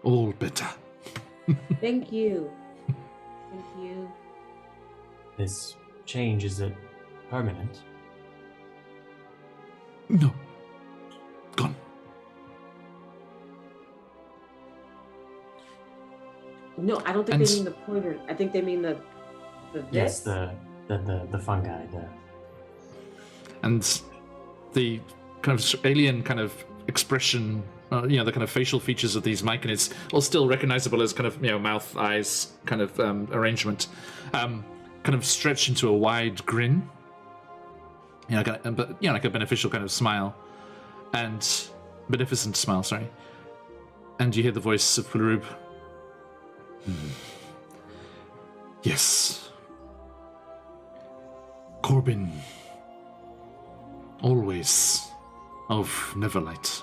All better. Thank you. Thank you. This change, is it permanent? No. Gone. No, I don't think And they mean the pointer. I think they mean the Yes, this. the fungi. And the kind of alien kind of expression, the kind of facial features of these Myconids, all still recognizable as kind of, mouth, eyes kind of arrangement, kind of stretch into a wide grin. Like a beneficial kind of smile. And beneficent smile, sorry. And you hear the voice of Pulurub. Yes. Corbin. Always of Neverlight.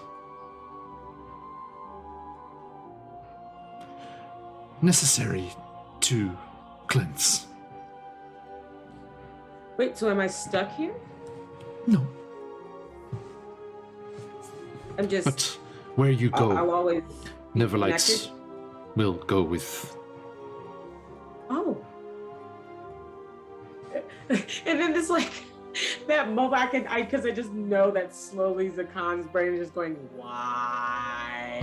Necessary to cleanse. Wait, so am I stuck here? No. I'm just. But where you go, I'll always. Neverlight connected? will go with. Oh. And then this that moment because I just know that slowly Zakan's brain is just going, why?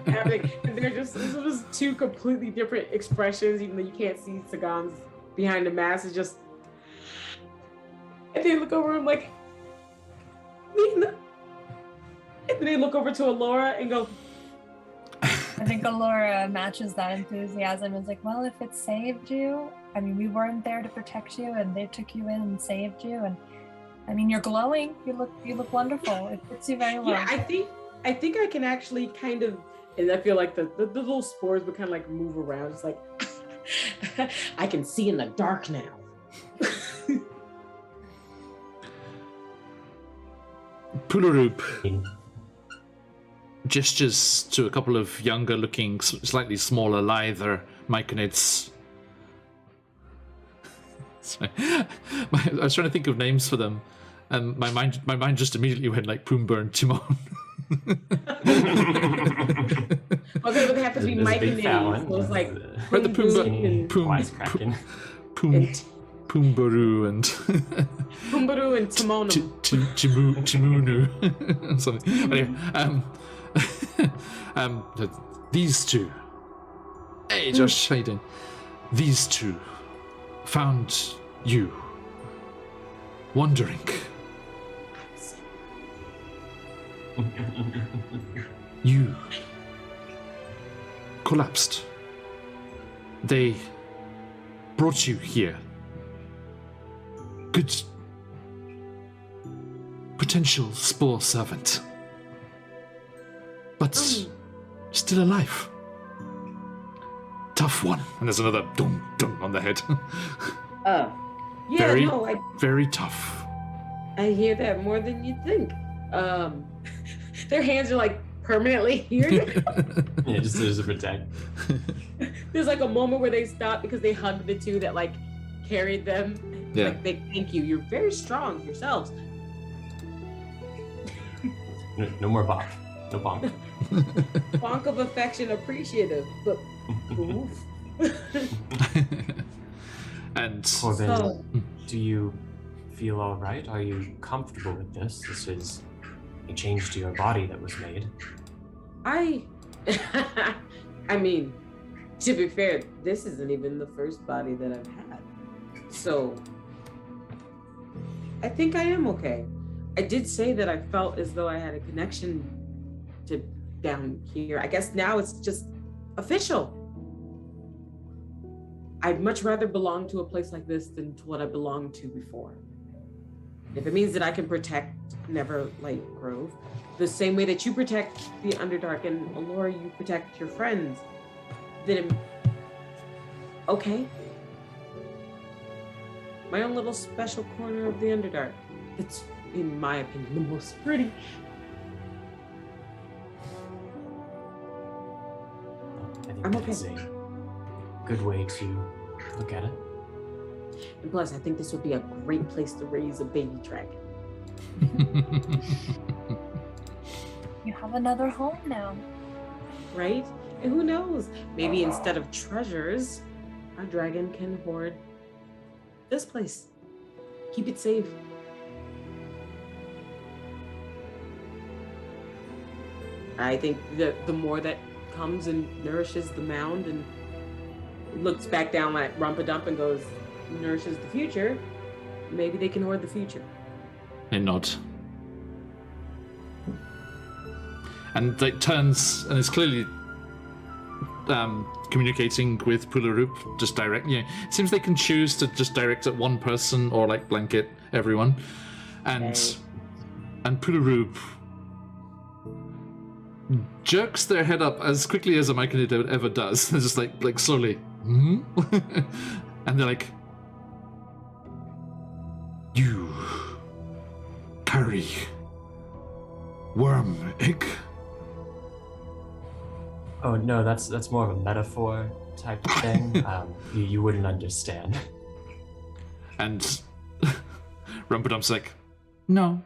Happening. And they're just, this was two completely different expressions, even though you can't see Zakan's behind the mask. It's just, and they look over and I'm like, Nina. And then they look over to Alora and go, I think Alora matches that enthusiasm. Is like, well, if it saved you, I mean, we weren't there to protect you, and they took you in and saved you, and I mean, you're glowing. You look wonderful. It fits you very well. yeah, I think I can actually kind of, and I feel like the little spores would kind of like move around. It's like I can see in the dark now. Pulurub gestures to a couple of younger looking, slightly smaller, lither Myconids. Sorry. I was trying to think of names for them, and my mind just immediately went like Pumbaa and Timon. Okay, but they have to be There's a big Myconids. So it's like Right, the Pumbaaru and Pumbaaru and Timonum. Timunu. Something. Anyway, these two. Hey, Josh, how you doing? These two found you wandering. You collapsed. They brought you here. Good potential spore servant. But still alive. Tough one. And there's another dunk on the head. Yeah, Very tough. I hear that more than you think. Their hands are like permanently here. Yeah, just to protect. There's like a moment where they stop because they hug the two that like carried them. Yeah. Like they thank you. You're very strong yourselves. No more bonk. No bonk. Bonk of affection appreciative, but oof. And Corbin, So- do you feel all right? Are you comfortable with this? This is a change to your body that was made. I mean, to be fair, this isn't even the first body that I've had. So I think I am okay. I did say that I felt as though I had a connection to down here. I guess now it's just official. I'd much rather belong to a place like this than to what I belonged to before. If it means that I can protect Neverlight Grove, the same way that you protect the Underdark and Alora, you protect your friends, then okay. My own little special corner of the Underdark. It's, in my opinion, the most pretty. I think I'm that's okay. a good way to look at it. And plus, I think this would be a great place to raise a baby dragon. You have another home now. Right? And who knows? Maybe instead of treasures, our dragon can hoard this place. Keep it safe. I think that the more that comes and nourishes the mound and looks back down at Rumpadump and goes, nourishes the future, maybe they can hoard the future. They nod. And it turns and is clearly communicating with Pularoop just direct. Yeah, it seems they can choose to just direct at one person or like blanket everyone. And Pularoop jerks their head up as quickly as a Myconic ever does. They're just like slowly. And they're like, you carry worm egg? Oh no, that's more of a metaphor type of thing. You wouldn't understand. And Rumpadump's like, no,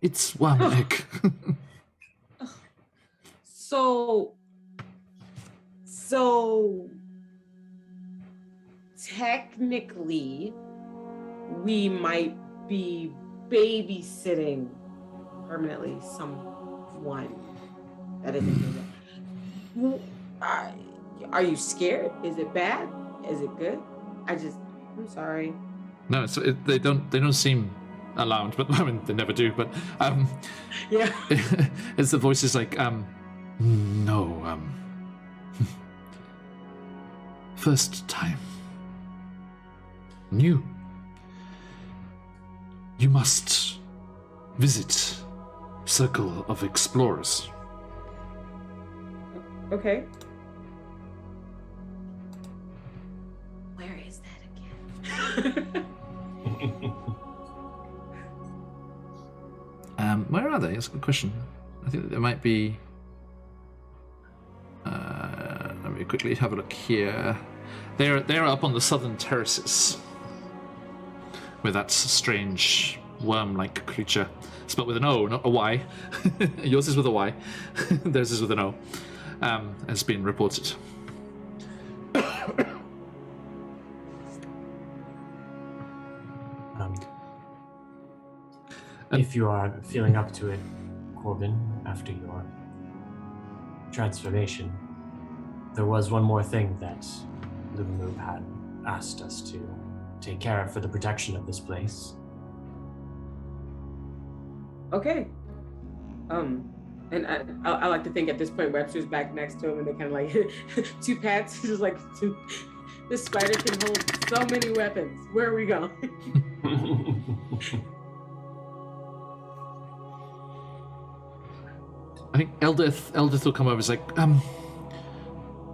it's worm egg. So technically, we might be babysitting permanently someone that isn't. Are you scared? Is it bad? Is it good? I'm sorry. No, they don't seem alarmed, but I mean they never do. But yeah, as the voice is like, no, first time, new. You must visit Circle of Explorers. Okay. Where is that again? Where are they? That's a good question. I think there might be. Let me quickly have a look here. They're up on the southern terraces, with that strange worm-like creature, spelled with an O, not a Y. Yours is with a Y. Theirs is with an O. Has been reported. If you are feeling up to it, Corbin, after your transformation, there was one more thing that Luminoob had asked us to take care of for the protection of this place. Okay. And I like to think at this point Webster's back next to him and they kind of like two pats, just like two. This spider can hold so many weapons. Where are we going? I think Eldith will come over. It's like,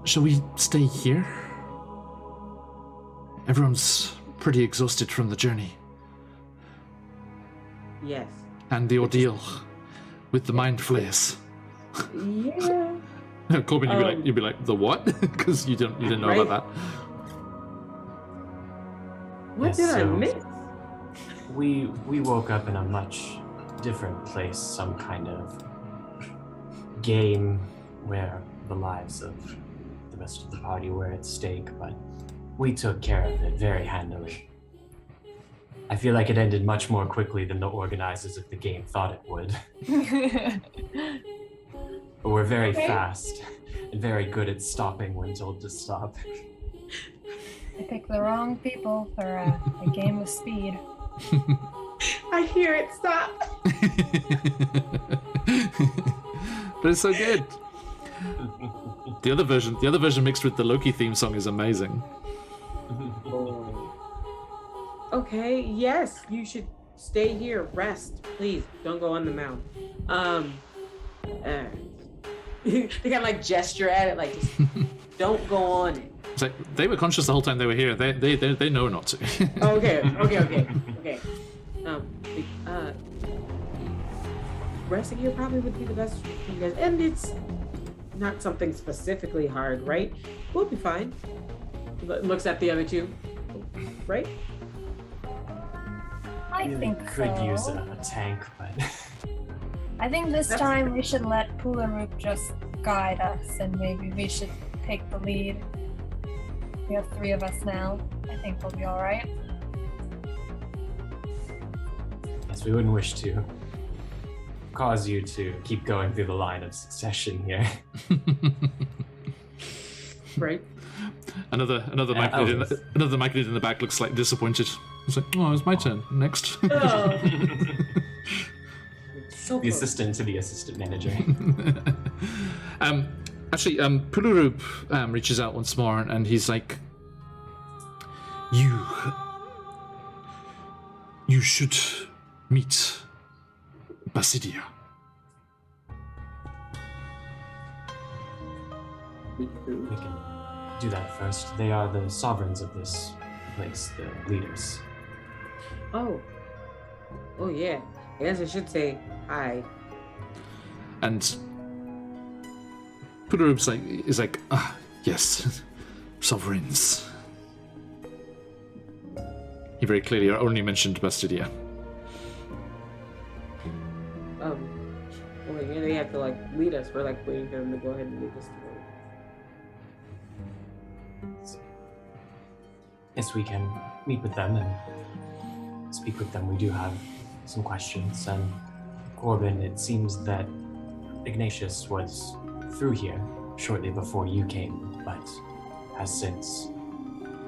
shall we stay here? Everyone's pretty exhausted from the journey. Yes. And the ordeal with the mind flares. Yeah. Corbin, you'd be like, the what? Because you didn't know about that. What did I miss? We woke up in a much different place, some kind of game where the lives of the rest of the party were at stake, but we took care of it very handily. I feel like it ended much more quickly than the organizers of the game thought it would. But we're very fast and very good at stopping when told to stop. I picked the wrong people for a game of speed. I hear it. Stop. But it's so good. The other version mixed with the Loki theme song is amazing. Okay, yes, you should stay here. Rest, please. Don't go on the mound. They kind of like gesture at it, like just don't go on it. It's like they were conscious the whole time they were here. They know not to. Okay. Resting here probably would be the best for you guys, and it's not something specifically hard, right? We'll be fine. Looks at the other two, right? I Really think could so. use a tank, but I think this time we should let Pularoop just guide us, and maybe we should take the lead. We have 3 of us now. I think we'll be alright. yes, we wouldn't wish to cause you to keep going through the line of succession here. Right? Another Myconic in the back looks like disappointed. It's like, oh, it's my turn. Next. Oh. So The close. assistant to the assistant manager. Actually, Pularoop reaches out once more, and he's like, You should meet Basidia. We can do that first. They are the sovereigns of this place, the leaders. Oh. Oh, yeah. I guess I should say hi. And Pularoop's is like, yes, sovereigns. He very clearly only mentioned Bastidia. Well, yeah, they have to like lead us. We're like waiting for them to go ahead and lead us through. Yes, we can meet with them and speak with them. We do have some questions. And Corbin, it seems that Ignatius was through here shortly before you came, but has since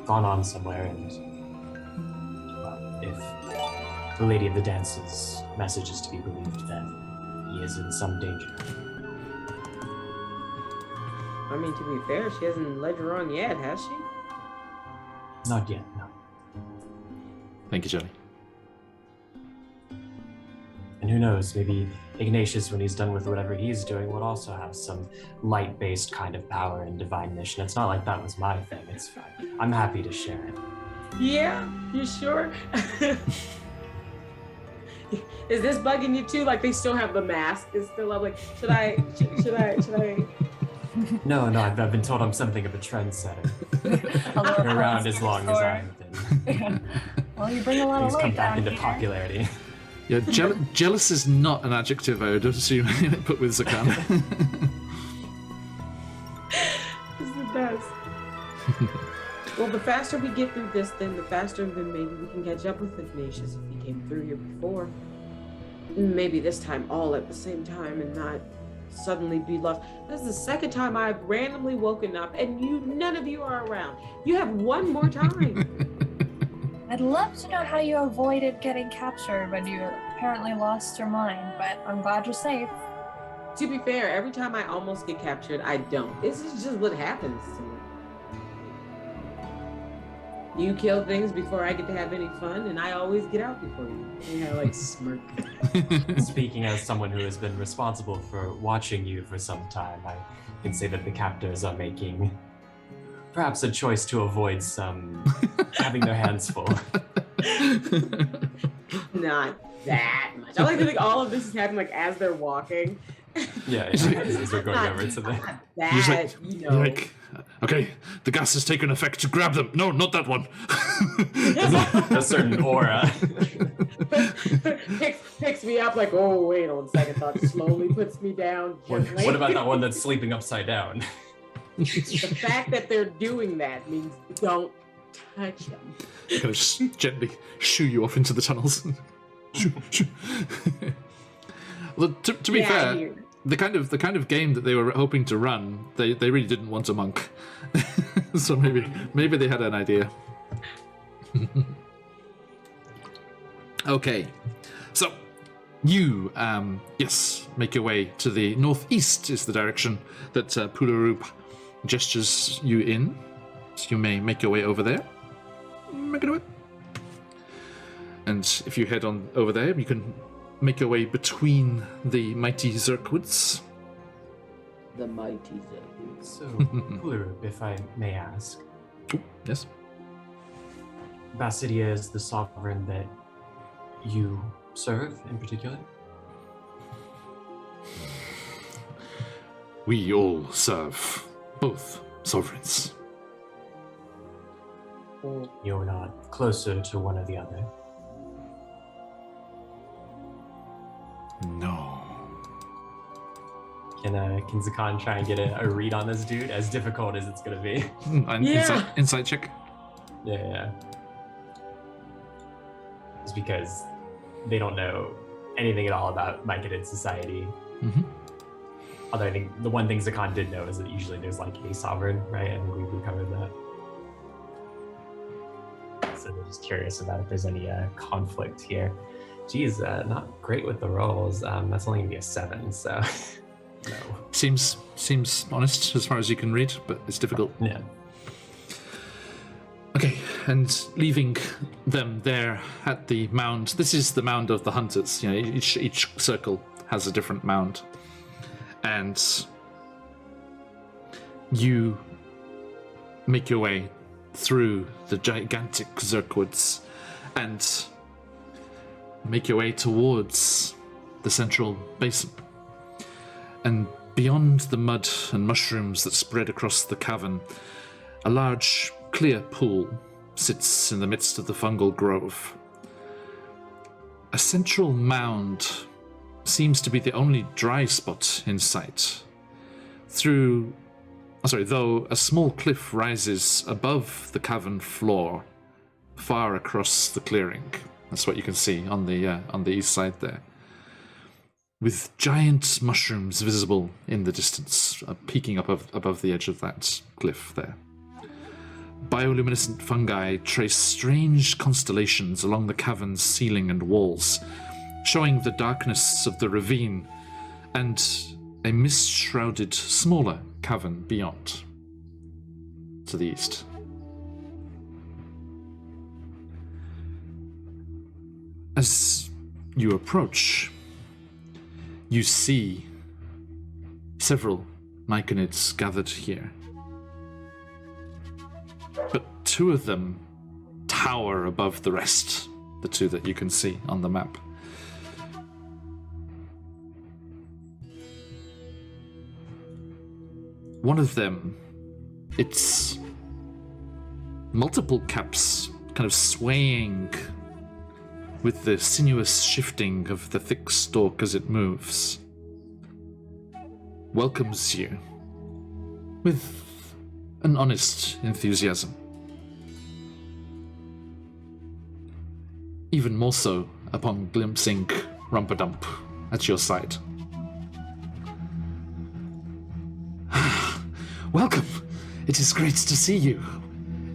gone on somewhere. And well, if the Lady of the Dance's message is to be believed, then he is in some danger. I mean, to be fair, she hasn't led you wrong yet, has she? Not yet, no. Thank you, Johnny. And who knows, maybe Ignatius, when he's done with whatever he's doing, would also have some light-based kind of power and divine mission. It's not like that was my thing, it's fine. I'm happy to share it. Yeah, you sure? Is this bugging you too? Like they still have the mask? It's still up. Like, should I? No, I've been told I'm something of a trendsetter. Been around as long as I've been. Well, you bring a lot of Things light come back down into here. popularity. Yeah, jealous is not an adjective I would assume put with Zakan. This is the best. Well, the faster we get through this, then the faster then maybe we can catch up with Ignatius if he came through here before. Maybe this time all at the same time and not suddenly be lost. This is the second time I've randomly woken up and none of you are around. You have one more time. I'd love to know how you avoided getting captured when you apparently lost your mind, but I'm glad you're safe. To be fair, every time I almost get captured, I don't. This is just what happens to me. You kill things before I get to have any fun, and I always get out before you. And I like smirk. Speaking as someone who has been responsible for watching you for some time, I can say that the captors are making perhaps a choice to avoid some having their hands full. Not that much. I like to think all of this is happening like as they're walking. Yeah, as we're going over to the... Not that, you're like, okay, the gas has taken effect. Grab them. No, not that one. a certain aura. picks me up like, oh, wait on second thought, slowly puts me down gently. What about that one that's sleeping upside down? The fact that they're doing that means don't touch them. Kind of just gently shoo you off into the tunnels. Shoo, shoo. Well, to be fair, the kind of game that they were hoping to run, they really didn't want a monk. So maybe they had an idea. Okay, so you make your way to the northeast is the direction that Pularoop gestures you in. So you may make your way over there. Make it away. And if you head on over there, you can make your way between the mighty Zerkwoods. The mighty Zerkwoods. So, Pularoop, if I may ask. Ooh, yes. Basidia is the sovereign that you serve in particular? We all serve both sovereigns. You're not closer to one or the other? No. Can Zakan try and get a read on this dude? As difficult as it's gonna be. Insight check. Yeah. Just because they don't know anything at all about Myconic society. Mm-hmm. Although I think the one thing Zakan did know is that usually there's like a sovereign, right? I think we covered that. So they're just curious about if there's any conflict here. Geez, not great with the rolls. That's only gonna be a 7, so no. Seems honest as far as you can read, but it's difficult. Yeah. Okay, and leaving them there at the mound. This is the mound of the hunters. You know, each circle has a different mound, and you make your way through the gigantic Zerkwoods and make your way towards the central basin. And beyond the mud and mushrooms that spread across the cavern, a large, clear pool sits in the midst of the fungal grove. A central mound seems to be the only dry spot in sight. Though a small cliff rises above the cavern floor, far across the clearing. That's what you can see on the east side there, with giant mushrooms visible in the distance, peeking up above the edge of that cliff there. Bioluminescent fungi trace strange constellations along the cavern's ceiling and walls, showing the darkness of the ravine and a mist-shrouded, smaller cavern beyond, to the east. As you approach, you see several Myconids gathered here. But 2 of them tower above the rest, the 2 that you can see on the map. One of them, it's multiple caps kind of swaying with the sinuous shifting of the thick stalk as it moves, welcomes you with an honest enthusiasm. Even more so upon glimpsing Rumpadump at your side. Welcome! It is great to see you.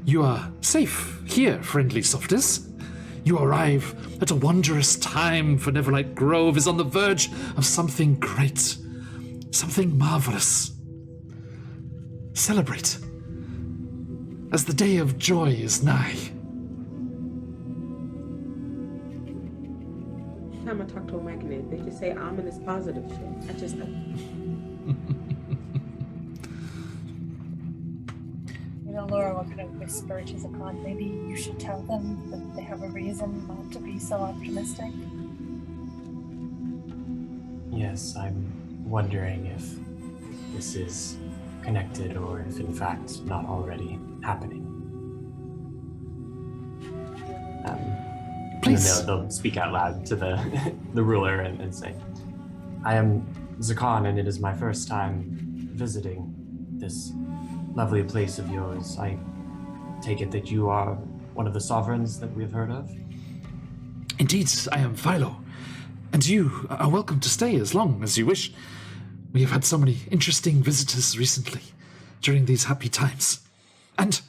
You are safe here, friendly softers. You arrive at a wondrous time, for Neverlight Grove is on the verge of something great, something marvelous. Celebrate, as the day of joy is nigh. Every time I talk to a Myconid, they just say ominous positive shit. Laura will kind of whisper to Zakan, maybe you should tell them that they have a reason not to be so optimistic. Yes, I'm wondering if this is connected or if in fact not already happening. Please. They'll speak out loud to the ruler and say, I am Zakan, and it is my first time visiting this lovely place of yours. I take it that you are one of the sovereigns that we've heard of? Indeed, I am Philo, and you are welcome to stay as long as you wish. We have had so many interesting visitors recently during these happy times. And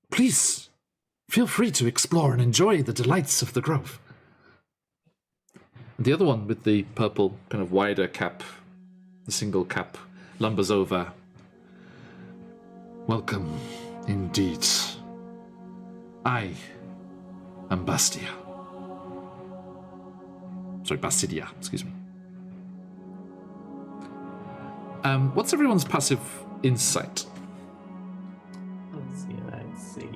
please, feel free to explore and enjoy the delights of the grove. The other one with the purple, kind of wider cap, the single cap, lumbers over. Welcome, indeed. I am Bastia. Sorry, Bastidia, excuse me. What's everyone's passive insight? Let's see.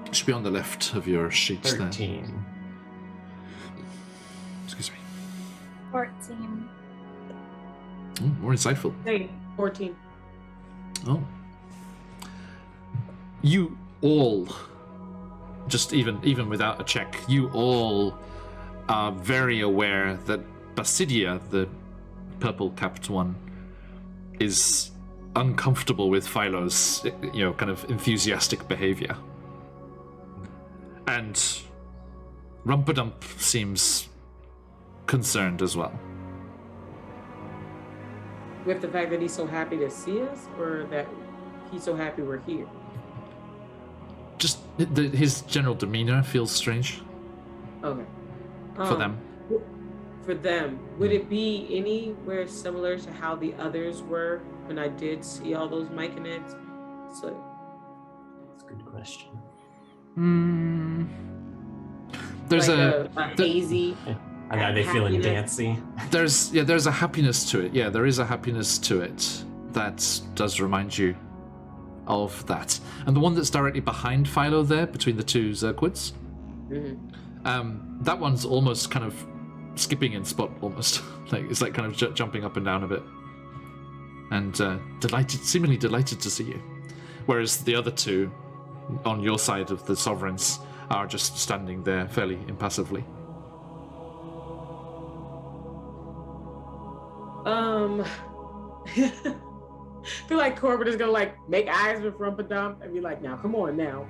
It should be on the left of your sheet 13. there. Excuse me. 14. More insightful. Hey, 14. Oh. You all, just even without a check, you all are very aware that Basidia, the purple-capped one, is uncomfortable with Philo's, kind of enthusiastic behavior. And Rumpadump seems concerned as well. With the fact that he's so happy to see us, or that he's so happy we're here? Just his general demeanor feels strange. Okay. For them. For them, would it be anywhere similar to how the others were when I did see all those Myconics? So That's a good question. There's like a hazy. Are they feeling dancy? There's a happiness to it. Yeah, there is a happiness to it that does remind you of that. And the one that's directly behind Philo there, between the two Zerkwoods, that one's almost kind of skipping in spot, almost. It's like kind of jumping up and down a bit. And seemingly delighted to see you. Whereas the other two, on your side of the Sovereigns, are just standing there fairly impassively. I feel like Corbin is gonna make eyes with Rumpadump and be like, "Now, come on, now."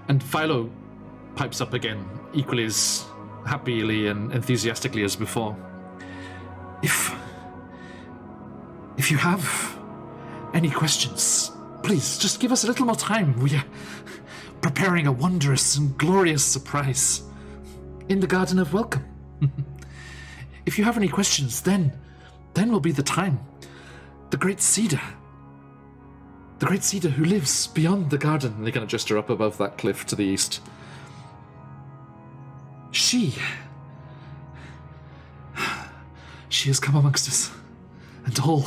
And Philo pipes up again, equally as happily and enthusiastically as before. If you have any questions, please just give us a little more time. We are preparing a wondrous and glorious surprise in the Garden of Welcome. If you have any questions, then will be the time. The Great Cedar who lives beyond the garden. And they kind of gesture up above that cliff to the east. She has come amongst us, and all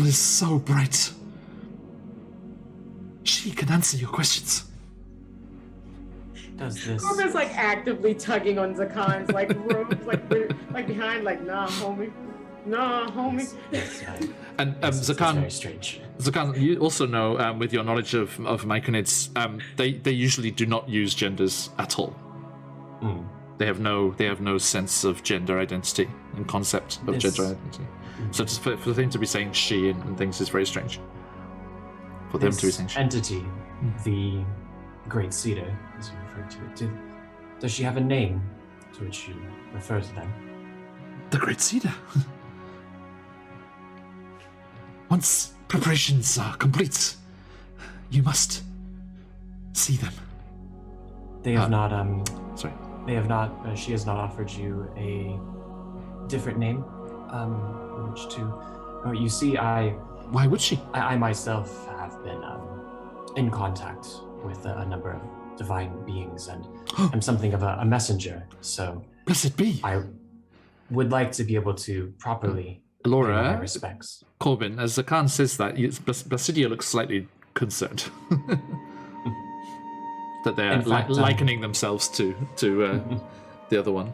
is so bright. She can answer your questions. Does this? Corbin's actively tugging on Zakan's robes, behind, nah, homie. And It's Zakan, very strange. Zakan, you also know, with your knowledge of Myconids, they usually do not use genders at all. They have no sense of gender identity and concept of gender identity. So just for them to be saying she and things is very strange. For them to be saying she. Entity, the Great Cedar, as you refer to it, does she have a name to which you refer to them? The Great Cedar. Once preparations are complete, you must see them. They have not. Sorry. They have not. She has not offered you a different name, which to. Oh, you see, Why would she? I myself have been in contact with a number of divine beings, and I'm something of a messenger. So Blessed be. I would like to be able to properly pay Laura, my respects. Corbin, as Zakan says that, Basidia looks slightly concerned. That they're In fact, likening themselves to the other one.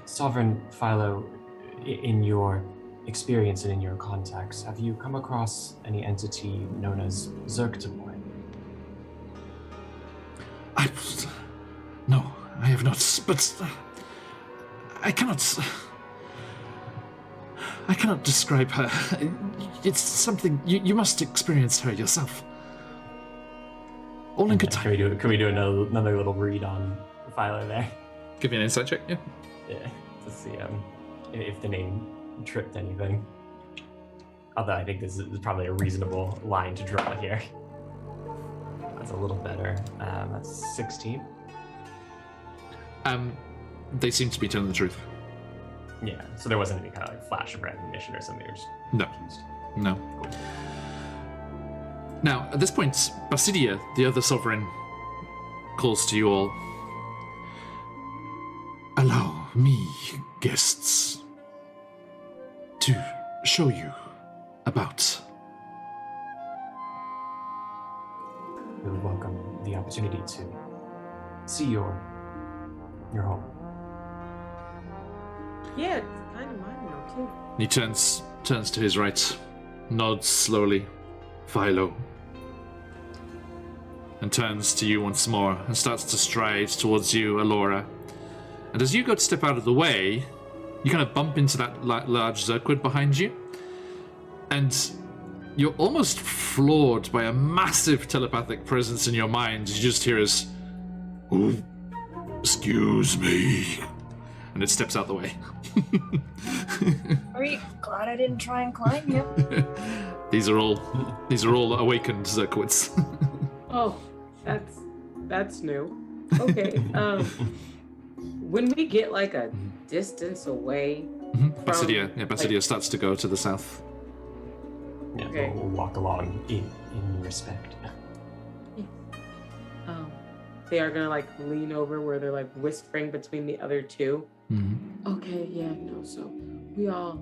Sovereign Philo, in your experience and in your contacts, have you come across any entity known as Zerktaboy? No, I have not. But I cannot describe her. It's something you must experience her yourself. All in good time. Can we do another little read on Philo there? Give me an insight check, yeah. Yeah, to see if the name tripped anything. Although I think this is probably a reasonable line to draw here. That's a little better. That's 16. They seem to be telling the truth. Yeah, so there wasn't any kind of flash of recognition or something. No. No. Cool. Now, at this point, Basidia, the other sovereign, calls to you all. Allow me, guests, to show you about. We would welcome the opportunity to see your home. Yeah, it's kind of mine now too. He turns to his right, nods slowly. Philo. and turns to you once more and starts to stride towards you, Alora. And as you go to step out of the way, you kind of bump into that large Zirquid behind you, and you're almost floored by a massive telepathic presence in your mind. You just hear as, "Oh, excuse me," and it steps out the way. Are you glad I didn't try and climb you? These are all awakened Zirquids. Oh, that's new. Okay. When we get like a distance away, Basidia starts to go to the south. Yeah, Okay. we'll walk along in respect. they are gonna like lean over where they're like whispering between the other two. Mm-hmm. Okay, yeah, no. So we all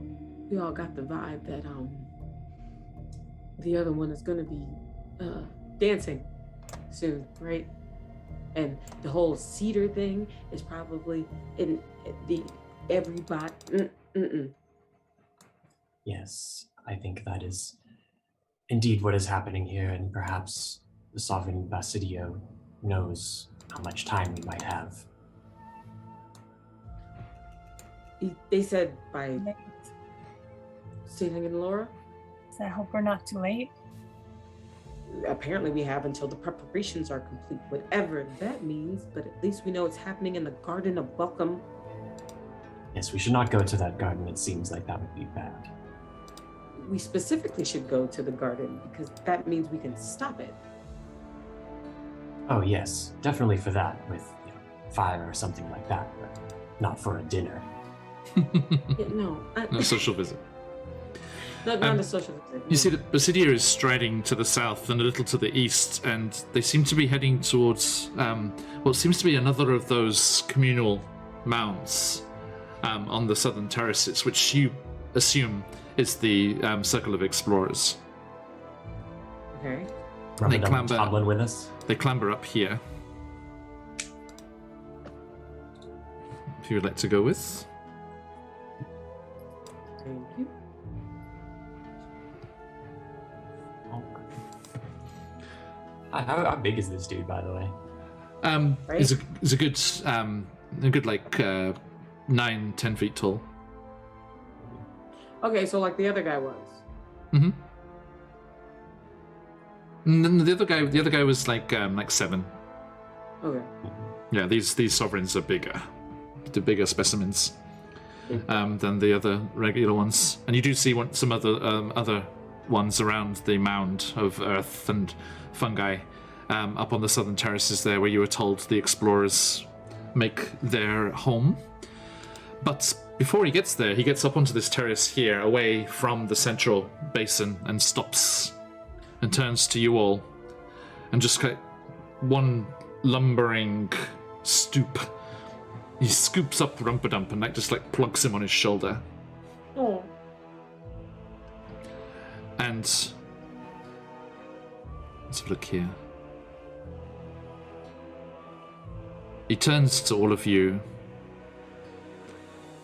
got the vibe that the other one is gonna be dancing soon, right? And the whole cedar thing is probably in the everybody. Yes, I think that is indeed what is happening here, and perhaps the sovereign Basidio knows how much time we might have. They said by Satan and Laura. So I hope we're not too late. Apparently we have until the preparations are complete, whatever that means, but at least we know it's happening in the Garden of Welcome. Yes, we should not go to that garden. It seems like that would be bad. We specifically should go to the garden because that means we can stop it. Oh yes, definitely for that, with fire or something like that, but not for a dinner. Yeah, no. A social visit. Not a social visit. You see that Basidia is striding to the south and a little to the east, and they seem to be heading towards what seems to be another of those communal mounds on the southern terraces, which you assume is the Circle of Explorers. Okay. They clamber. Toddling with us. They clamber up here. If you would like to go with. Thank you. How big is this dude, by the way? Right? Is a good like 9-10 feet tall. Okay, so like the other guy was. Mm-hmm. And then the other guy was like 7. Okay. Yeah, these sovereigns are bigger. The bigger specimens than the other regular ones. And you do see some other ones around the mound of earth and fungi up on the southern terraces there, where you were told the explorers make their home. But before he gets there, he gets up onto this terrace here, away from the central basin, and stops and turns to you all and just one lumbering stoop. He scoops up Rumpadump and just plugs him on his shoulder. Oh. And let's have a look here. He turns to all of you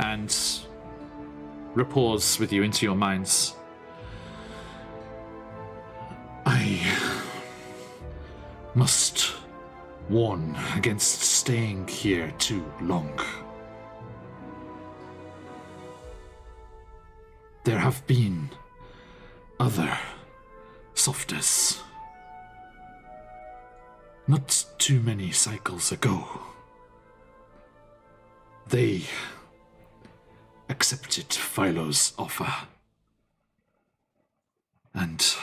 and rapport with you into your minds. I must warn against staying here too long. There have been other softers not too many cycles ago. They accepted Philo's offer and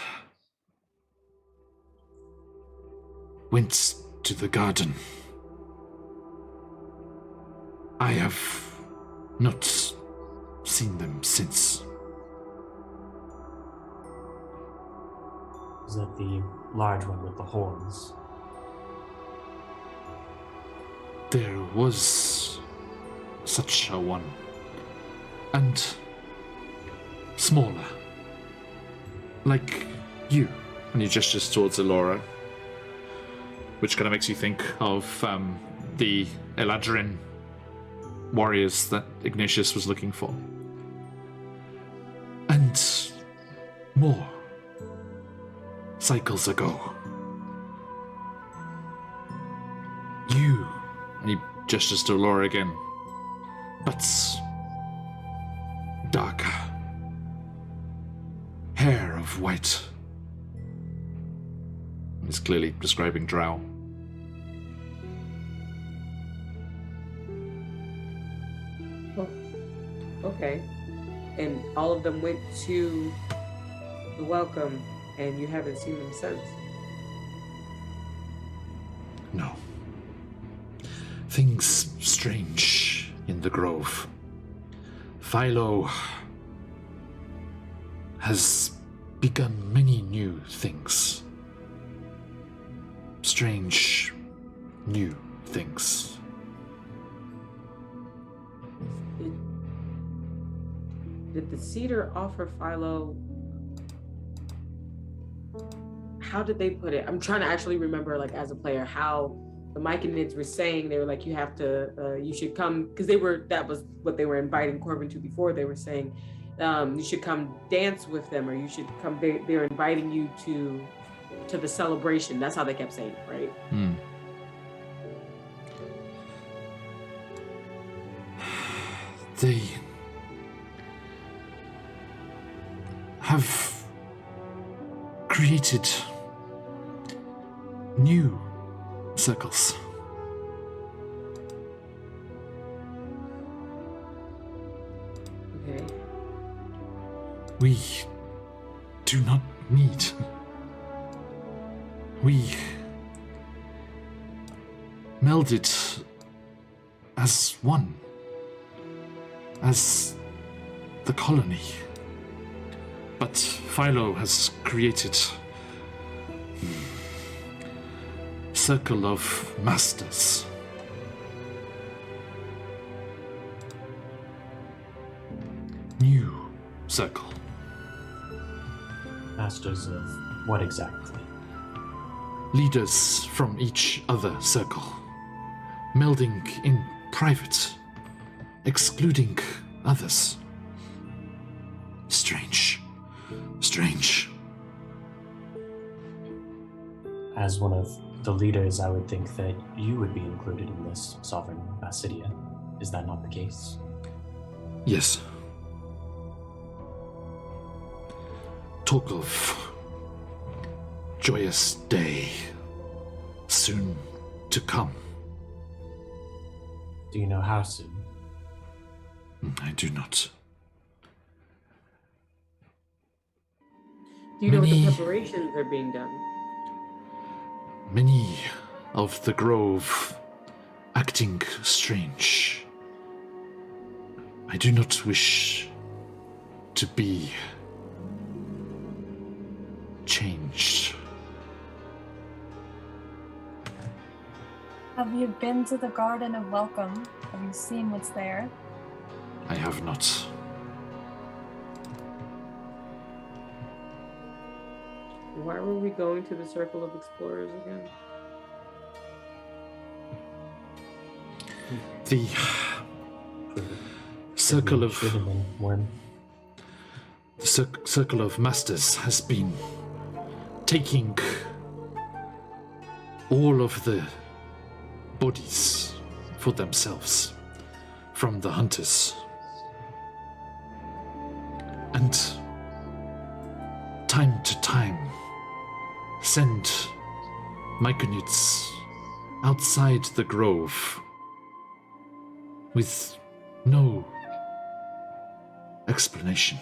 went to the garden. I have not seen them since. Is that the large one with the horns? There was such a one, and smaller, like you. And he gestures towards Elora, which kind of makes you think of the Eladrin warriors that Ignatius was looking for. And more cycles ago, And he gestures to Laura again. But darker. Hair of white. He's clearly describing Drow. Oh, okay. And all of them went to the welcome, and you haven't seen them since. No. Things strange in the grove. Philo has begun many new things. Strange new things. Did the Cedar offer Philo? How did they put it? I'm trying to actually remember, like, as a player, how the Myconids were saying. They were like, you have to, you should come, because that was what they were inviting Corbin to before. They were saying, you should come dance with them, or you should come, they're inviting you to the celebration. That's how they kept saying it, right? Hmm. They have created new circles. Okay. We do not meet. We melded as one, as the colony. But Philo has created circle of masters. New circle. Masters of what exactly? Leaders from each other circle, melding in private, excluding others. Strange. Strange. As one of the leaders, I would think that you would be included in this sovereign Basidia. Is that not the case? Yes. Talk of joyous day soon to come. Do you know how soon? I do not. Do you know what Many- the preparations are being done? Many of the grove acting strange. I do not wish to be changed. Have you been to the Garden of Welcome? Have you seen what's there? I have not. Why were we going to the Circle of Explorers again? The circle of Should have been one. the circle of masters has been taking all of the bodies for themselves from the hunters, and time to time send Myconids outside the grove with no explanation.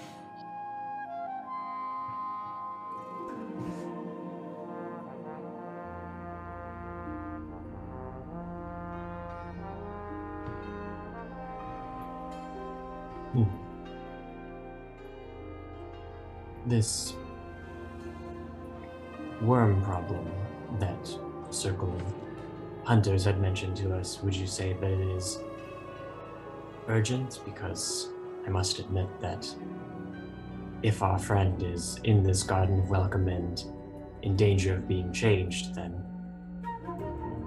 This worm problem that Circle of Hunters had mentioned to us, would you say that it is urgent? Because I must admit that if our friend is in this Garden of Welcome and in danger of being changed, then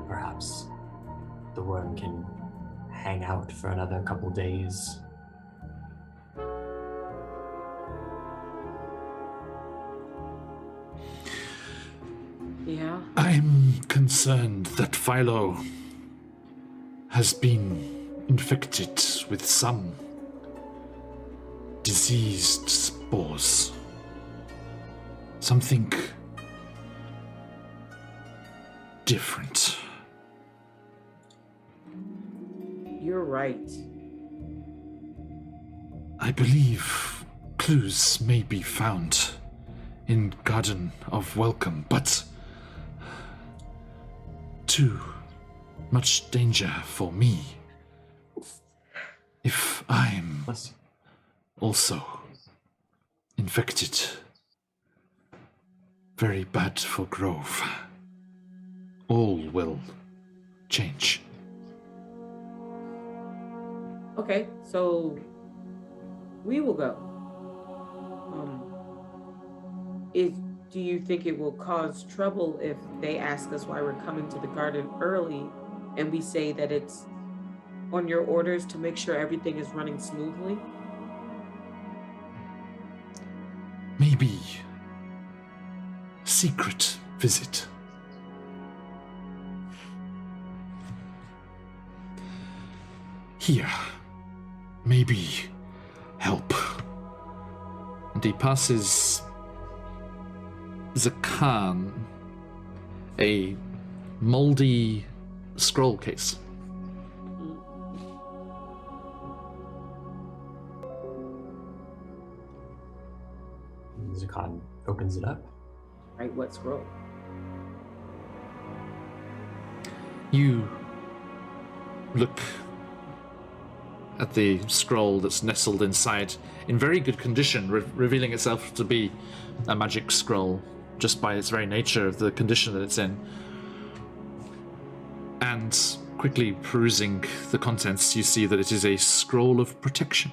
perhaps the worm can hang out for another couple days. Yeah. I'm concerned that Philo has been infected with some diseased spores. Something different. You're right. I believe clues may be found in Garden of Welcome, but too much danger for me. If I'm also infected, very bad for Grove. All will change. Okay, so we will go. Do you think it will cause trouble if they ask us why we're coming to the garden early and we say that it's on your orders to make sure everything is running smoothly? Maybe secret visit. Here, maybe help. And he passes Zakan a moldy scroll case. Zakan opens it up. Right, what scroll? You look at the scroll that's nestled inside in very good condition, revealing itself to be a magic scroll just by its very nature of the condition that it's in. And quickly perusing the contents, you see that it is a scroll of protection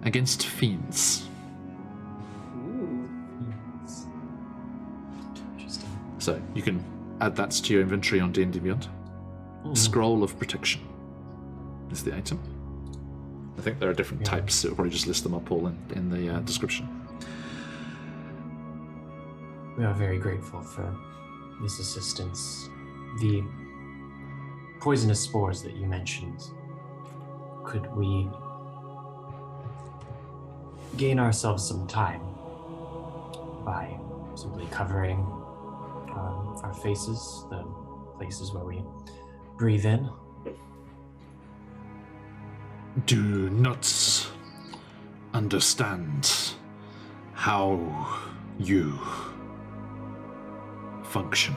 against fiends. Interesting. So you can add that to your inventory on D&D Beyond. Scroll of protection is the item. I think there are different types, so it'll probably just list them up all in the description. We are very grateful for this assistance. The poisonous spores that you mentioned, could we gain ourselves some time by simply covering our faces, the places where we breathe in? Do not understand how you function.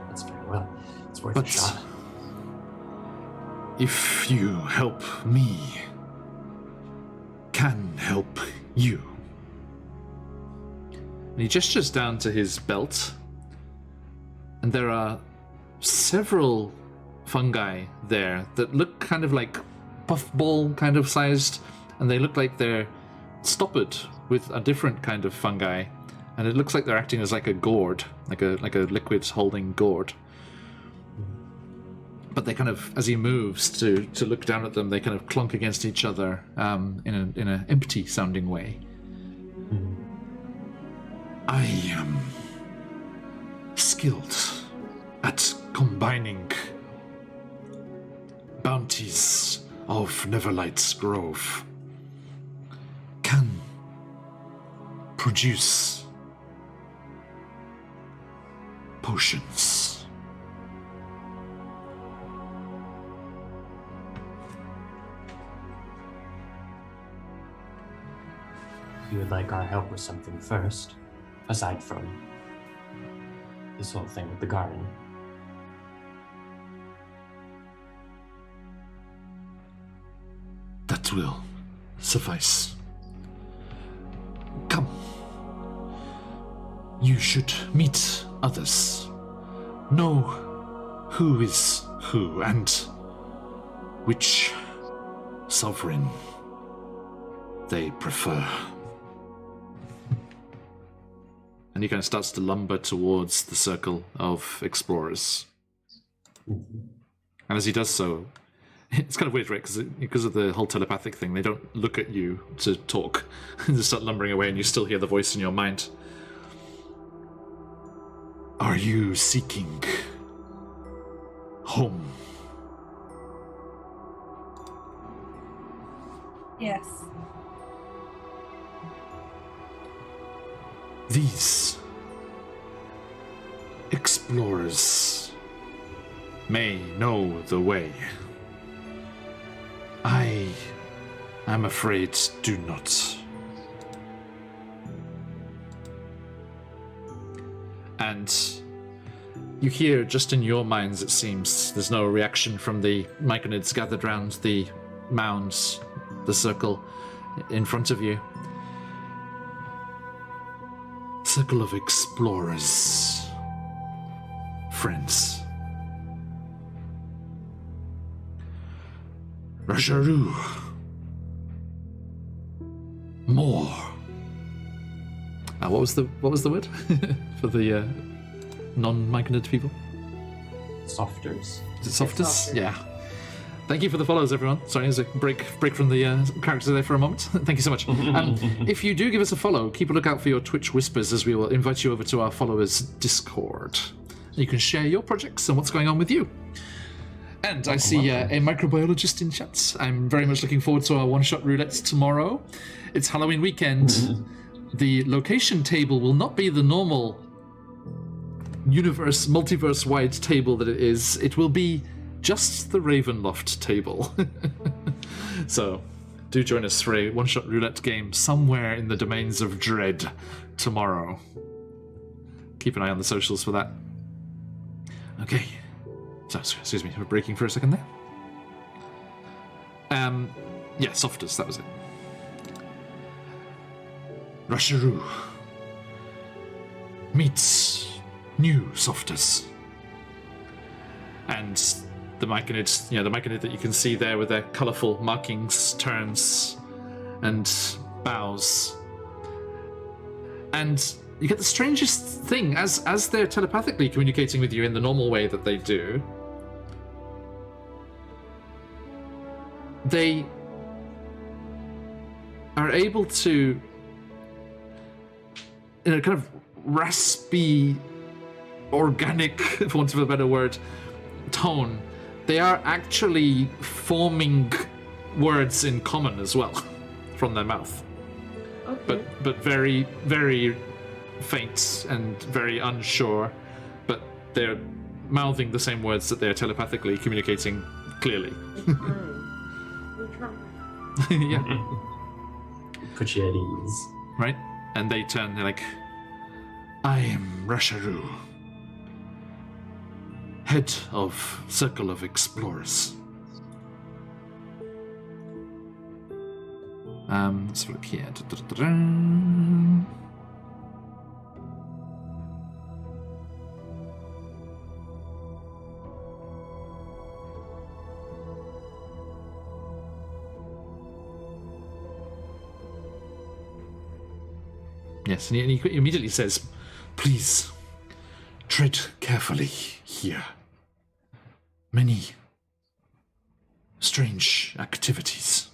That's very well. It's worth But a shot. if you help me, can help you. And he gestures down to his belt, and there are several fungi there that look kind of like puffball kind of sized, and they look like they're stoppered with a different kind of fungi, and it looks like they're acting as like a gourd, like a liquid holding gourd. But they kind of, as he moves to look down at them, they kind of clunk against each other in an empty sounding way. I am skilled at combining bounties of Neverlight's Grove, can produce potions. You would like our help with something first, aside from this whole thing with the garden? That will suffice. Come. You should meet others. Know who is who and which sovereign they prefer. And he kind of starts to lumber towards the circle of explorers. And as he does so, it's kind of weird, right? Because of the whole telepathic thing, they don't look at you to talk. They start lumbering away, and you still hear the voice in your mind. Are you seeking home? Yes. These explorers may know the way. I am afraid do not. And you hear, just in your minds it seems, there's no reaction from the Myconids gathered round the mounds, the circle in front of you. Circle of explorers. Friends. Rasharu. More. What was the word for the non-Myconid people? Softers. Is it softers? Softers. Yeah. Thank you for the follows, everyone. Sorry, there's a break from the characters there for a moment. Thank you so much. If you do give us a follow, keep a lookout for your Twitch whispers, as we will invite you over to our followers' Discord. You can share your projects and what's going on with you. And I see a microbiologist in chat. I'm very much looking forward to our one-shot roulette tomorrow. It's Halloween weekend. The location table will not be the normal multiverse-wide table that it is. It will be just the Ravenloft table. So, do join us for a one-shot roulette game somewhere in the domains of Dread tomorrow. Keep an eye on the socials for that. Okay. So, excuse me, we're breaking for a second there. Yeah, Softers, that was it. Rasharu meets new Softers. And the Myconid, the Myconid that you can see there with their colourful markings, turns, and bows. And you get the strangest thing, as they're telepathically communicating with you in the normal way that they do, they are able to, in a kind of raspy, organic, for want of a better word, tone, they are actually forming words in common as well from their mouth. Okay. But very, very faint and very unsure, but they're mouthing the same words that they're telepathically communicating clearly. We're trying. Yeah. Put you at ease. Right? And they turn, they're like, I am Rasharu, head of Circle of Explorers. Let's look here. Yes, and he immediately says, please, tread carefully here. Many strange activities.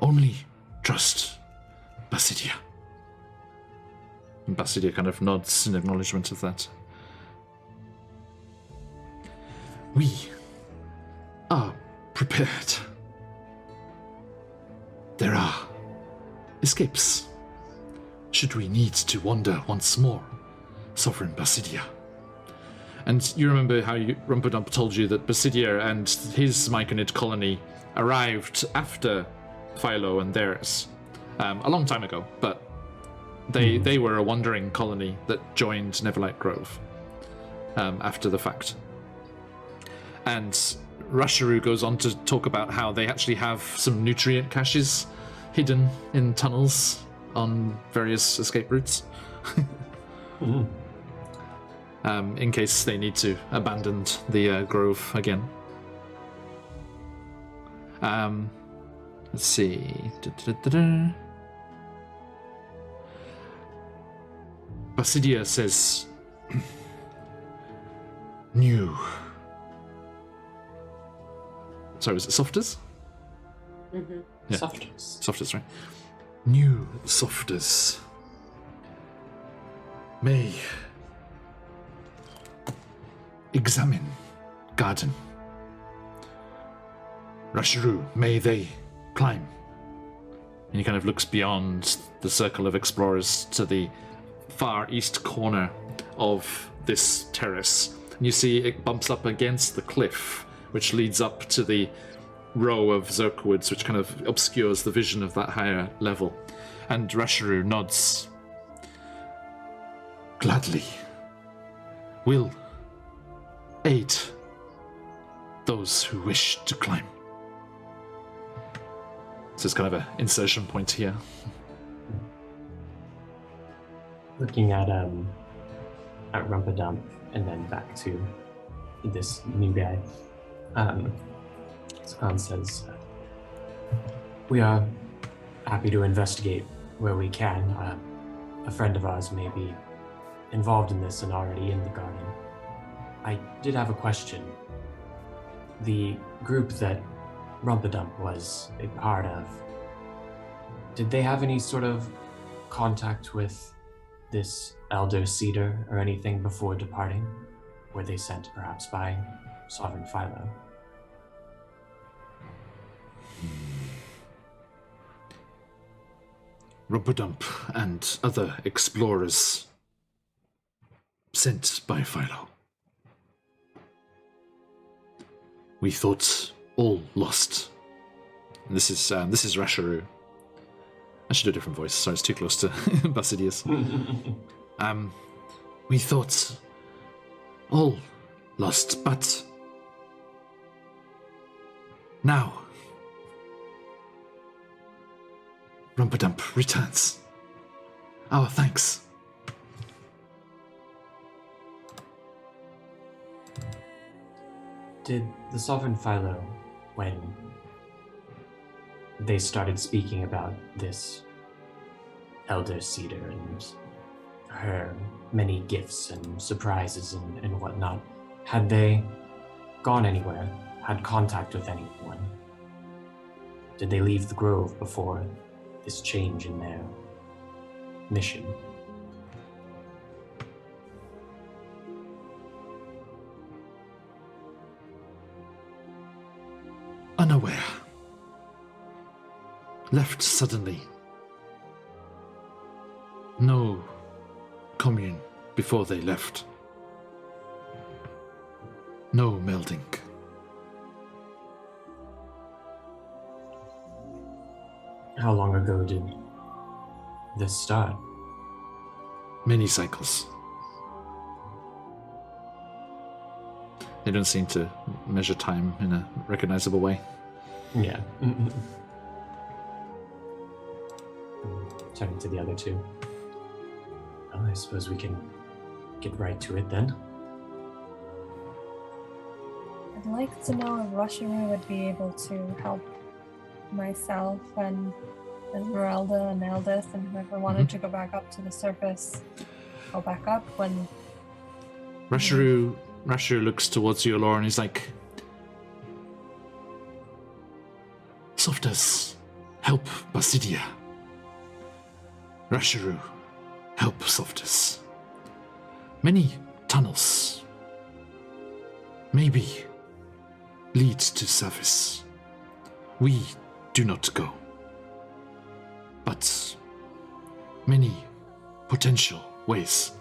Only trust Basidia. And Basidia kind of nods in acknowledgement of that. We are prepared. There are escapes, should we need to wander once more, Sovereign Basidia. And you remember how Rumperdump told you that Basidia and his Myconid colony arrived after Philo and theirs, a long time ago, but they were a wandering colony that joined Neverlight Grove after the fact. And Rasharu goes on to talk about how they actually have some nutrient caches hidden in tunnels on various escape routes. In case they need to abandon the grove again. Let's see. Basidia says, new. Sorry, was it Softers? Mm-hmm. Yeah. Softers. Softers, right? New Softers. may examine garden. Rasharu, may they climb. And he kind of looks beyond the circle of explorers to the far east corner of this terrace. And you see it bumps up against the cliff, which leads up to the row of Zerkwoods, which kind of obscures the vision of that higher level. And Rasharu nods. Gladly. Will aid those who wish to climb. So it's kind of an insertion point here. Looking at Rumpadump and then back to this new guy. Skan says, we are happy to investigate where we can. A friend of ours may be involved in this and already in the garden. I did have a question. The group that Rumpadump was a part of, did they have any sort of contact with this Elder Cedar or anything before departing? Were they sent perhaps by Sovereign Philo? Rumpadump and other explorers sent by Philo. We thought all lost. And this is Rasharu. I should do a different voice. Sorry, it's too close to Basidius. We thought all lost, but now Rumpadump returns. Our thanks. Did the Sovereign Philo, when they started speaking about this Elder Cedar and her many gifts and surprises and whatnot, had they gone anywhere, had contact with anyone? Did they leave the Grove before this change in their mission? Unaware. Left suddenly. No commune before they left. No melding. How long ago did this start? Many cycles. They don't seem to measure time in a recognizable way. Yeah. Turning to the other two. Well, I suppose we can get right to it then. I'd like to know if Rasharu would be able to help myself and Esmeralda and Eldith and whoever wanted to go back up to the surface. Go back up when... Rasharu looks towards you, Laura, and he's like, Softas, help Basidia. Rasharu, help Softas. Many tunnels, maybe, lead to service. We do not go. But many potential ways.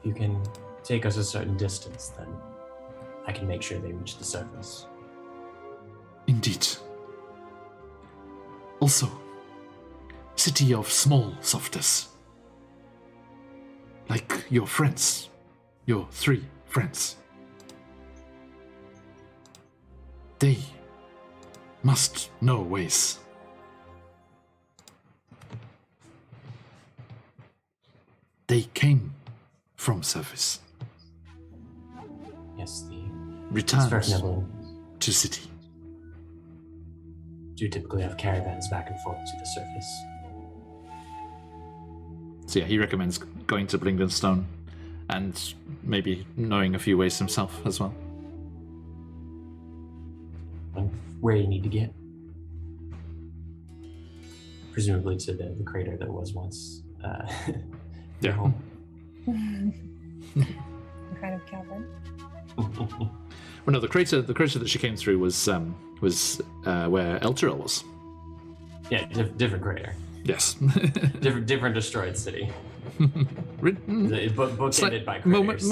You can take us a certain distance, then I can make sure they reach the surface. Indeed. Also, city of small Softas. Like your friends. Your 3 friends. They must know ways. They came from service. Yes, the Returned Sverknebel to city. do typically have caravans back and forth to the surface. So yeah, he recommends going to Blingdenstone and maybe knowing a few ways himself as well. And where you need to get. Presumably to the crater that was once Yeah. home. What kind of cabin? Well, no, the crater that she came through was where Elturel was. Yeah, different crater. Yes. Different destroyed city. Written, Bookended by craters.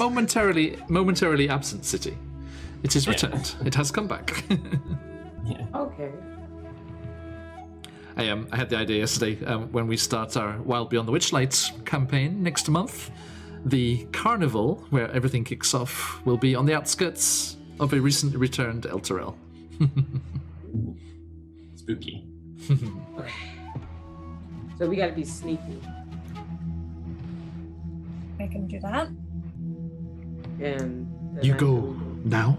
momentarily absent city. It is returned. It has come back. Yeah. Okay. I had the idea yesterday when we start our Wild Beyond the Witchlight campaign next month. The carnival, where everything kicks off, will be on the outskirts of a recently returned Elturel. Spooky. Okay. So we gotta be sneaky. I can do that. And then You I go can- now?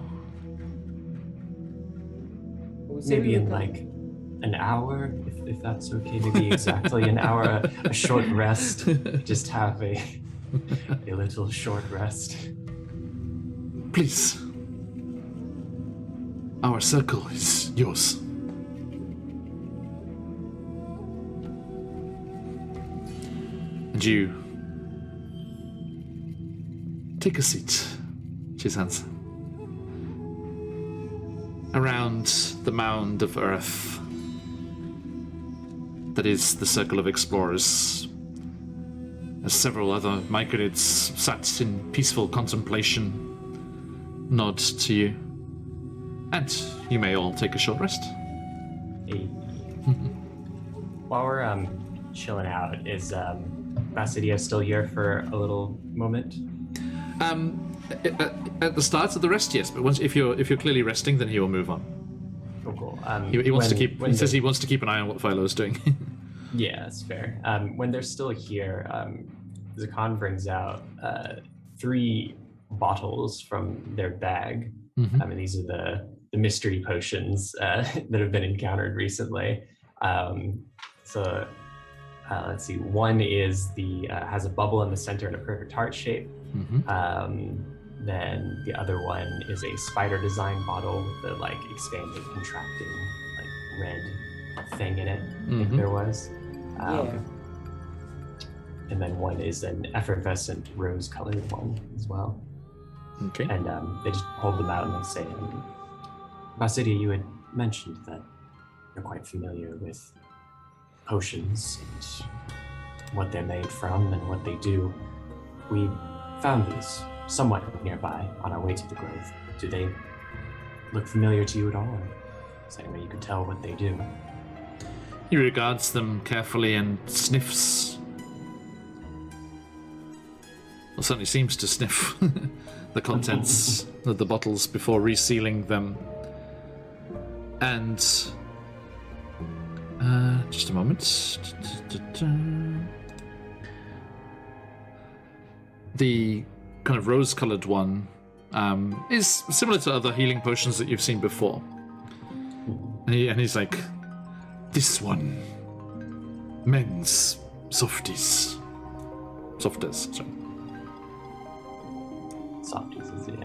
we say Maybe we in would go- like an hour, if that's okay. Maybe exactly an hour, a short rest. Just have a little short rest. Please. Our circle is yours. And you take a seat, she says. Around the mound of earth that is the Circle of Explorers, as several other Myconids sat in peaceful contemplation, nod to you. And you may all take a short rest. Hey. While we're chilling out, is Basidia still here for a little moment? At the start of the rest, yes, but if you're clearly resting, then he will move on. Oh, cool. He wants to keep. He says he wants to keep an eye on what Philo's doing. Yeah, that's fair. When they're still here, Zakan brings out 3 bottles from their bag. Mhm. I mean, these are the mystery potions that have been encountered recently. So let's see. One is has a bubble in the center in a perfect heart shape. Mhm. Then the other one is a spider design bottle with the like expanding, contracting, like red thing in it. I think Mhm. there was. Yeah. And then one is an effervescent rose-colored one as well. Okay. And they just hold them out and they say, Basidia, you had mentioned that you're quite familiar with potions and what they're made from and what they do. We found these somewhat nearby on our way to the grove. Do they look familiar to you at all? Or is there any way you could tell what they do? He regards them carefully and sniffs. Well, certainly seems to sniff the contents of the bottles before resealing them. And just a moment. The kind of rose-colored one is similar to other healing potions that you've seen before. And he's like, this one mends softest. Sorry. Softies is it?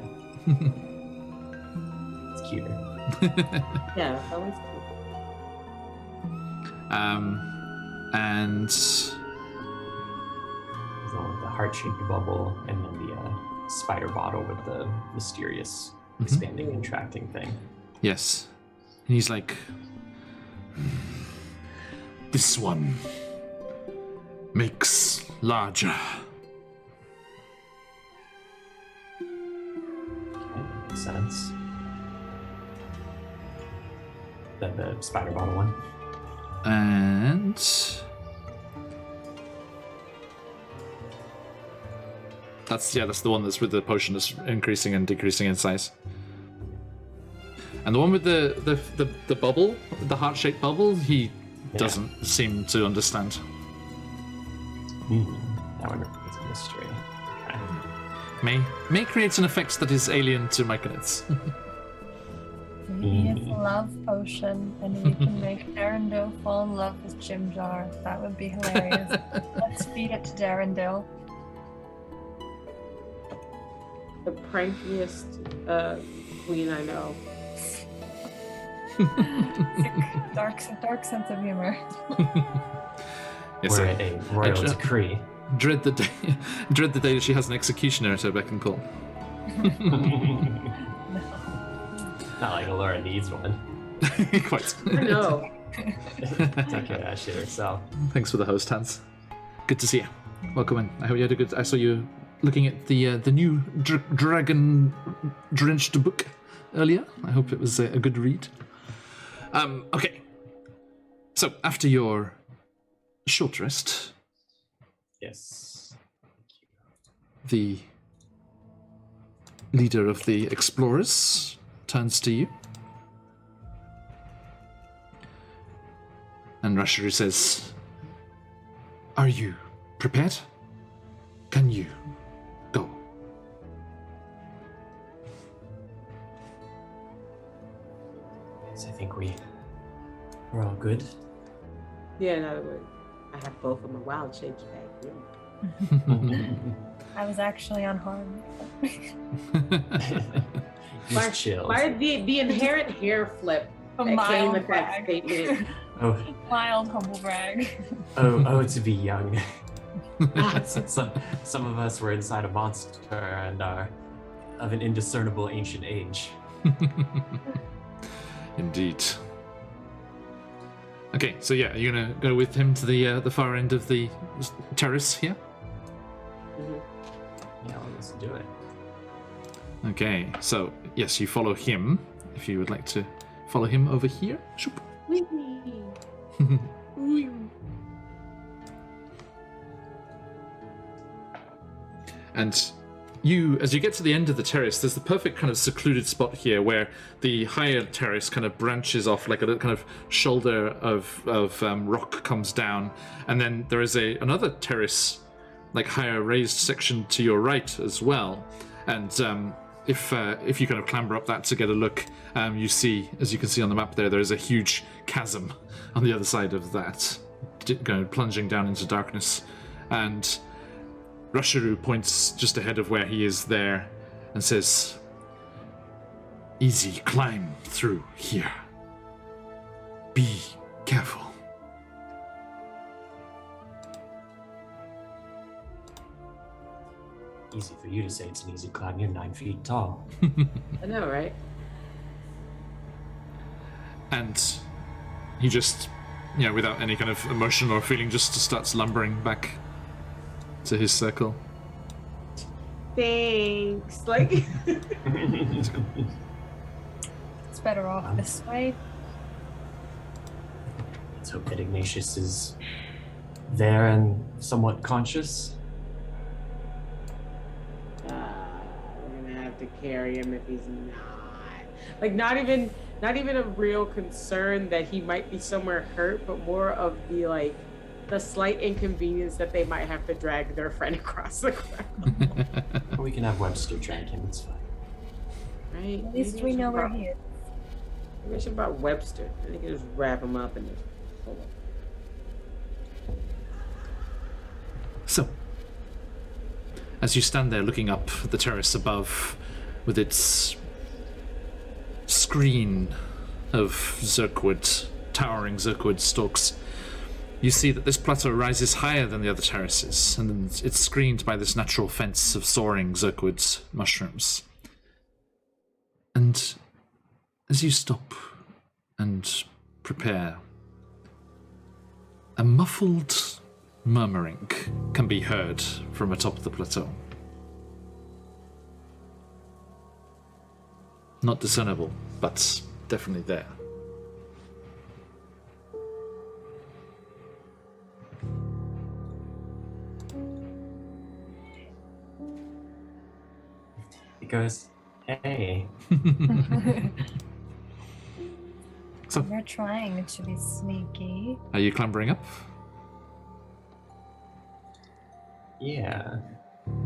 It's cuter. Yeah, that was cool. And There's the one with the heart-shaped bubble, and then the spider bottle with the mysterious expanding, contracting thing. yes, and he's like, this one makes larger. Okay, makes sense. Then the spider bottle one. And that's the one that's with the potion that's increasing and decreasing in size. And the one with the bubble, the heart-shaped bubble, he doesn't seem to understand. That one is a mystery. Okay. May create an effect that is alien to Myconids. Maybe it's a love potion, and we can make Darendil fall in love with Jimjar. That would be hilarious. Let's feed it to Darendil. The prankiest queen I know. Dark sense of humor. Yes, We're sir. at a royal I ju- decree. dread the day, dread the day that she has an executioner at her beck and call. Not like Allura needs one. Quite. I know. Take care of that shit herself. Thanks for the host hands. Good to see you. Welcome in. I hope you had a good. I saw you looking at the new dragon drenched book earlier. I hope it was a good read. Okay. So after your short rest, Yes. the leader of the explorers turns to you. And Rashiru says, "Are you prepared? Can you go?" So I think we're all good. Yeah, in other words, I have both of my wild shapes back. I was actually unharmed. Just chills. Why the inherent hair flip A that came mild with that brag. statement? Oh, Mild humble brag. to be young. Some of us were inside a monster and are of an indiscernible ancient age. Indeed. Okay, so yeah, you're gonna go with him to the far end of the terrace here? Yeah, let's do it. Okay, so yes, you follow him. If you would like to follow him over here. Shoop. And you, as you get to the end of the terrace, there's the perfect kind of secluded spot here where the higher terrace kind of branches off, like a little kind of shoulder of rock comes down, and then there is another terrace, like higher raised section to your right as well. And if you kind of clamber up that to get a look, you see, as you can see on the map there is a huge chasm on the other side of that, going plunging down into darkness. And Rashiru points just ahead of where he is there and says, "Easy climb through here. Be careful." Easy for you to say it's an easy climb. You're 9 feet tall. I know, right? And he just, without any kind of emotion or feeling, just starts lumbering back to his circle. Thanks. Like, It's better off this way. Let's hope that Ignatius is there and somewhat conscious. we're gonna have to carry him if he's not. Like, not even a real concern that he might be somewhere hurt, but more of the slight inconvenience that they might have to drag their friend across the ground. We can have Webster drag him. It's fine. Right? At least we know where he is. Maybe I should about Webster. And they can just wrap him up and just pull him. So, as you stand there looking up at the terrace above, with its screen of Zerkwood, towering Zerkwood stalks, you see that this plateau rises higher than the other terraces, and it's screened by this natural fence of soaring Zerkwood mushrooms. And as you stop and prepare, a muffled murmuring can be heard from atop the plateau. Not discernible, but definitely there. He goes, "Hey." So, We're trying to be sneaky. are you clambering up? Yeah.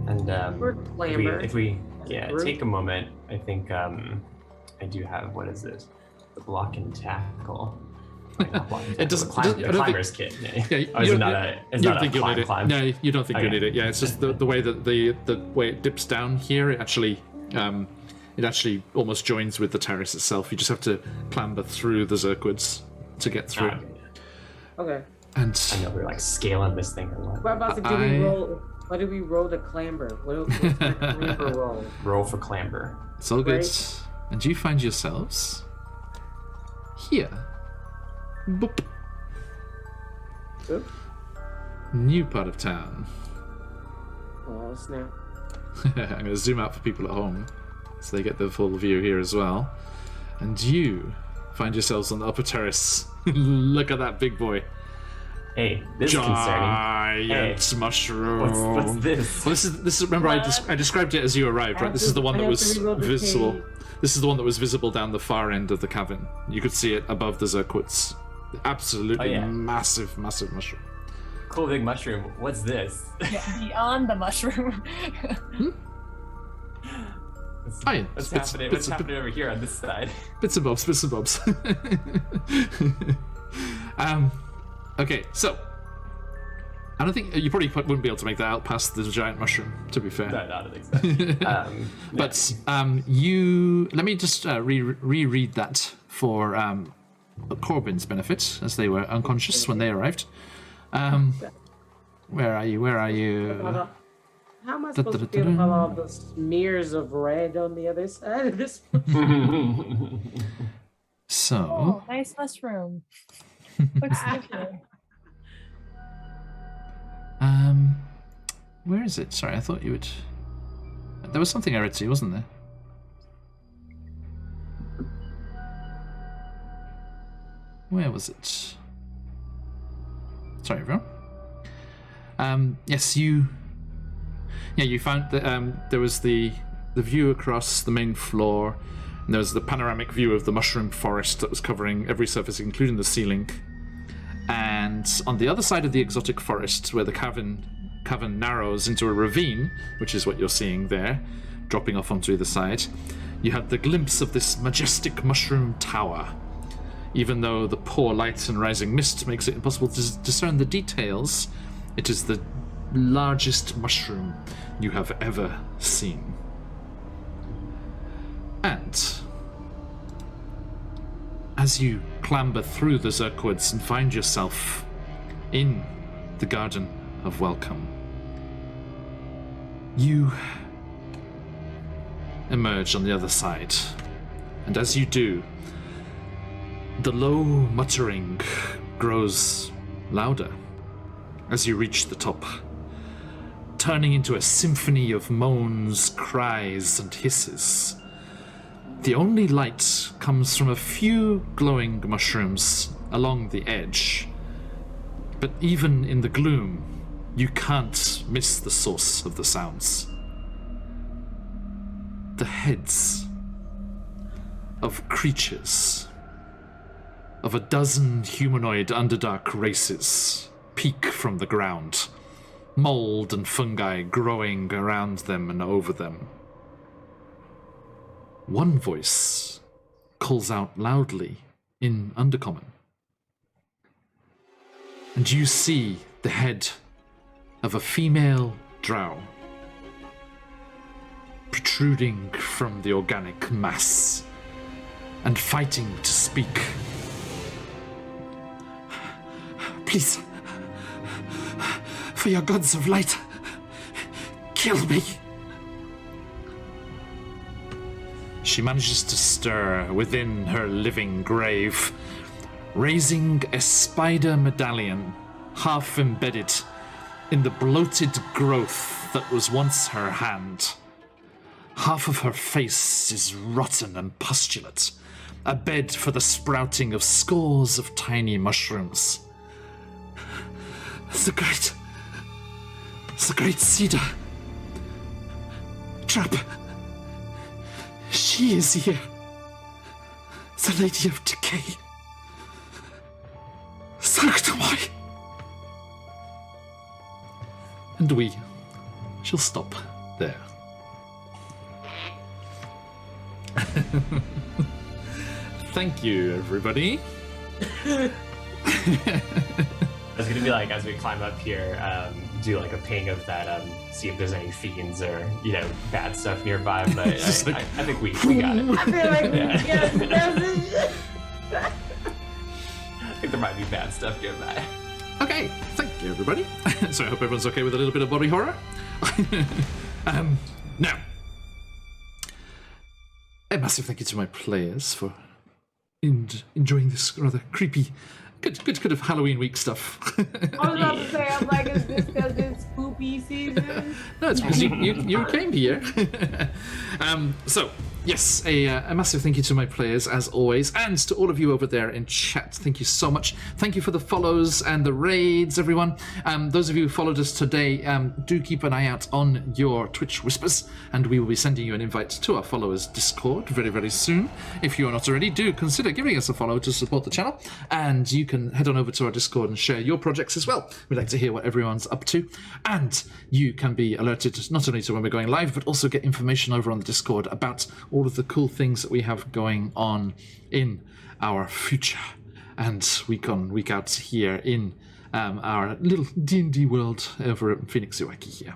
And We're clamber. if we Group. take a moment, I think I do have, what is it? The block and tackle. Like, not block and tackle, It doesn't- the I don't think- climber's kit. Yeah, Oh, is you it don't- not a, it's you not don't think a you'll need climb? it. No, you don't think you'll Okay. need it. Yeah, it's just the way that the way it dips down here. It actually almost joins with the terrace itself. You just have to clamber through the Zerkwoods to get through. Ah, it. Okay. And I know we're like scaling this thing or what. What about to do we roll? What do we roll to clamber? What's the clamber roll? Roll for clamber. it's all good. Right. And you find yourselves here. Boop. Oop. New part of town. Oh snap! I'm going to zoom out for people at home so they get the full view here as well. And you find yourselves on the upper terrace. Look at that big boy. Hey, this is concerning. Giant mushroom. What's this? Well, this is. Remember, I described it as you arrived, right? This is the one that was visible. This is the one that was visible down the far end of the cavern. You could see it above the Zerquits. Absolutely massive mushroom. Cool big mushroom. What's this? Yeah, beyond the mushroom. What's happening? What's happening over here on this side? Bits and bobs. Okay, so I don't think you probably wouldn't be able to make that out past the giant mushroom. To be fair, No, I don't think so. but you let me just reread that for Corbin's benefit, as they were unconscious when they arrived. Where are you? How am I supposed to feel about all the smears of red on the other side of this? So, Oh, nice mushroom. Looks different. where is it? Sorry, I thought you would. There was something I read to you, wasn't there? Where was it? Sorry, everyone. Yes, you found that there was the view across the main floor. And there was the panoramic view of the mushroom forest that was covering every surface, including the ceiling. And on the other side of the exotic forest, where the cavern narrows into a ravine, which is what you're seeing there, dropping off onto either side, you had the glimpse of this majestic mushroom tower. Even though the poor light and rising mist makes it impossible to discern the details, it is the largest mushroom you have ever seen. And as you clamber through the Zerquoods and find yourself in the Garden of Welcome, you emerge on the other side. And as you do, the low muttering grows louder as you reach the top, turning into a symphony of moans, cries, and hisses. The only light comes from a few glowing mushrooms along the edge, but even in the gloom, you can't miss the source of the sounds. The heads of creatures of a dozen humanoid Underdark races peek from the ground, mold and fungi growing around them and over them. One voice calls out loudly in Undercommon, and you see the head of a female drow protruding from the organic mass and fighting to speak. Please, for your gods of light, kill me. She manages to stir within her living grave, raising a spider medallion half embedded in the bloated growth that was once her hand. Half of her face is rotten and pustulate, a bed for the sprouting of scores of tiny mushrooms. The great cedar trap. She is here. The Lady of Decay. Sanctumai. And we shall stop there. Thank you, everybody. I was gonna be like, as we climb up here, do like a ping of that, see if there's any fiends or, bad stuff nearby, but I think we got it. I feel like we got I think there might be bad stuff nearby. Okay, thank you, everybody. So I hope everyone's okay with a little bit of body horror. Now, a massive thank you to my players for enjoying this rather creepy, good kind of Halloween week stuff. I was about to say, I'm like, is this because it's spoopy season? No, it's because you came here. So, yes, a massive thank you to my players, as always, and to all of you over there in chat. Thank you so much. Thank you for the follows and the raids, everyone. Those of you who followed us today, do keep an eye out on your Twitch whispers, and we will be sending you an invite to our followers Discord very, very soon. If you are not already, do consider giving us a follow to support the channel, and you can head on over to our Discord and share your projects as well. We'd like to hear what everyone's up to, and you can be alerted not only to when we're going live, but also get information over on the Discord about all of the cool things that we have going on in our future and week on, week out here in our little D&D world over at Phoenix Iwaki here.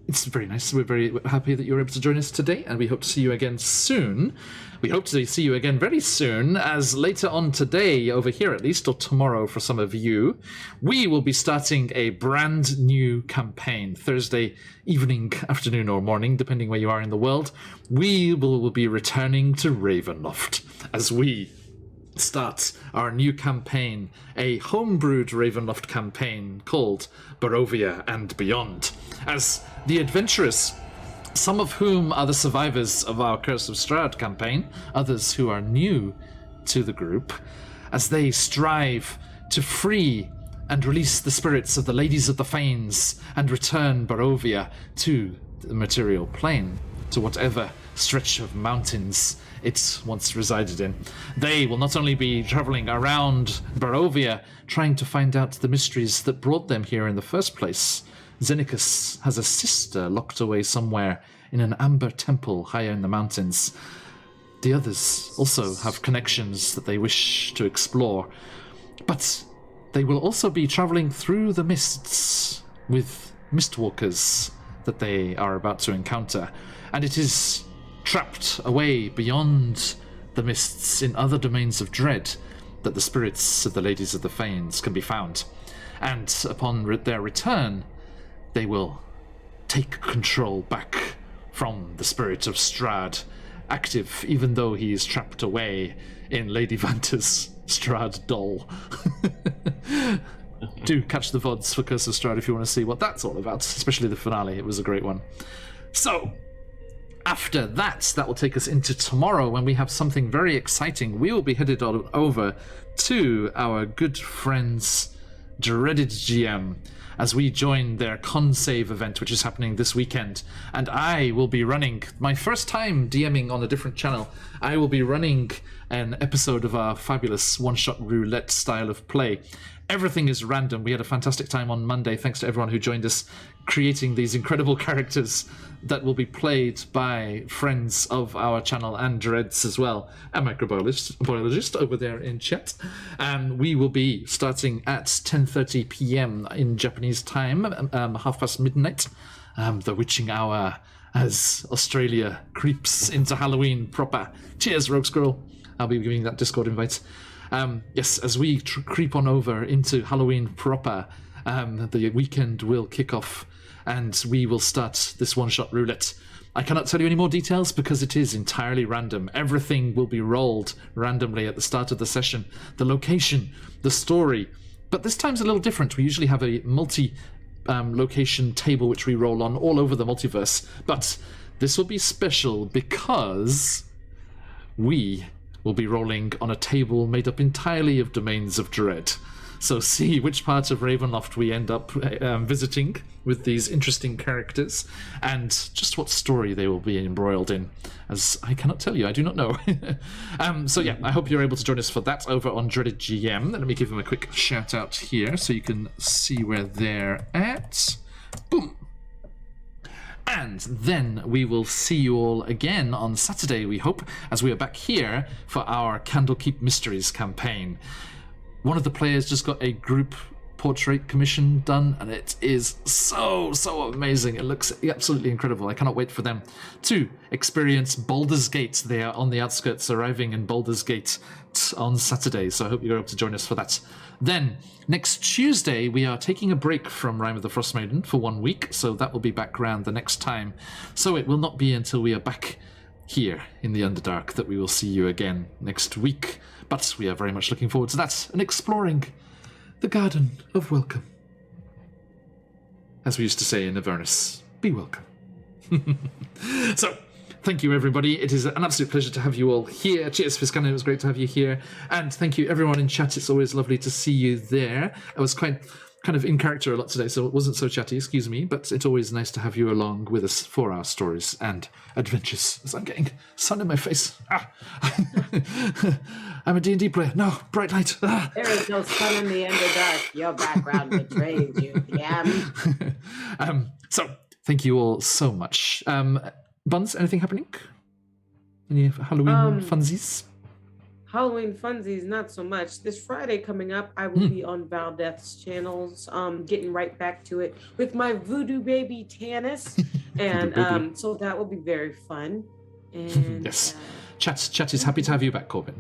It's very nice. We're very happy that you're able to join us today, and we hope to see you again soon. We hope to see you again very soon, as later on today, over here at least, or tomorrow for some of you, we will be starting a brand new campaign. Thursday evening, afternoon, or morning, depending where you are in the world. We will be returning to Ravenloft as we start our new campaign, a homebrewed Ravenloft campaign called Barovia and Beyond. As the adventurers, some of whom are the survivors of our Curse of Strahd campaign, others who are new to the group, as they strive to free and release the spirits of the Ladies of the Fanes and return Barovia to the material plane, to whatever stretch of mountains it once resided in. They will not only be traveling around Barovia, trying to find out the mysteries that brought them here in the first place. Xenicus has a sister locked away somewhere in an amber temple higher in the mountains. The others also have connections that they wish to explore, but they will also be traveling through the mists with mistwalkers that they are about to encounter, and it is trapped away beyond the mists in other domains of dread that the spirits of the Ladies of the Fanes can be found. And upon their return, they will take control back from the spirit of Strahd, active even though he is trapped away in Lady Vanta's Strahd doll. Do catch the VODs for Curse of Strahd if you want to see what that's all about, especially the finale. It was a great one. So, after that will take us into tomorrow when we have something very exciting. We will be headed on over to our good friends Dreaded GM as we join their Con-Save event, which is happening this weekend. And I will be running, my first time DMing on a different channel, I will be running an episode of our fabulous one-shot roulette style of play. Everything is random. We had a fantastic time on Monday, thanks to everyone who joined us, creating these incredible characters that will be played by friends of our channel and Dreads as well, a microbiologist over there in chat. And we will be starting at 10:30 p.m. in Japanese time, half past midnight, the witching hour, as Australia creeps into Halloween proper. Cheers, Rogue Squirrel. I'll be giving that Discord invite. Yes, as we creep on over into Halloween proper, the weekend will kick off and we will start this one-shot roulette. I cannot tell you any more details because it is entirely random. Everything will be rolled randomly at the start of the session. The location, the story. But this time's a little different. We usually have a multi-location table which we roll on all over the multiverse. But this will be special because we will be rolling on a table made up entirely of domains of dread. So see which part of Ravenloft we end up visiting with these interesting characters, and just what story they will be embroiled in, as I cannot tell you, I do not know. So yeah, I hope you're able to join us for that over on Dreaded GM. Let me give them a quick shout out here so you can see where they're at. Boom! And then we will see you all again on Saturday, we hope, as we are back here for our Candlekeep Mysteries campaign. One of the players just got a group portrait commission done, and it is so amazing. It looks absolutely incredible. I cannot wait for them to experience Baldur's Gate. They are on the outskirts, arriving in Baldur's Gate on Saturday, so I hope you're able to join us for that. Then, next Tuesday, we are taking a break from Rime of the Frost Maiden for 1 week, so that will be back around the next time. So it will not be until we are back here in the Underdark that we will see you again next week. But we are very much looking forward to that and exploring the Garden of Welcome. As we used to say in Avernus, be welcome. So, thank you, everybody. It is an absolute pleasure to have you all here. Cheers, Fiskana. It was great to have you here. And thank you, everyone in chat. It's always lovely to see you there. I was kind of in character a lot today, so it wasn't so chatty, excuse me, but it's always nice to have you along with us for our stories and adventures. As I'm getting sun in my face. I'm a D&D player. No, bright light. There is no sun in the Underdark. Your background betrays you, damn. So, thank you all so much. Buns, anything happening? Any Halloween funsies? Halloween funsies, not so much. This Friday coming up, I will be on Valdeth's channels, getting right back to it with my voodoo baby Tanis, and so that will be very fun. And yes, chat is happy to have you back, Corbin.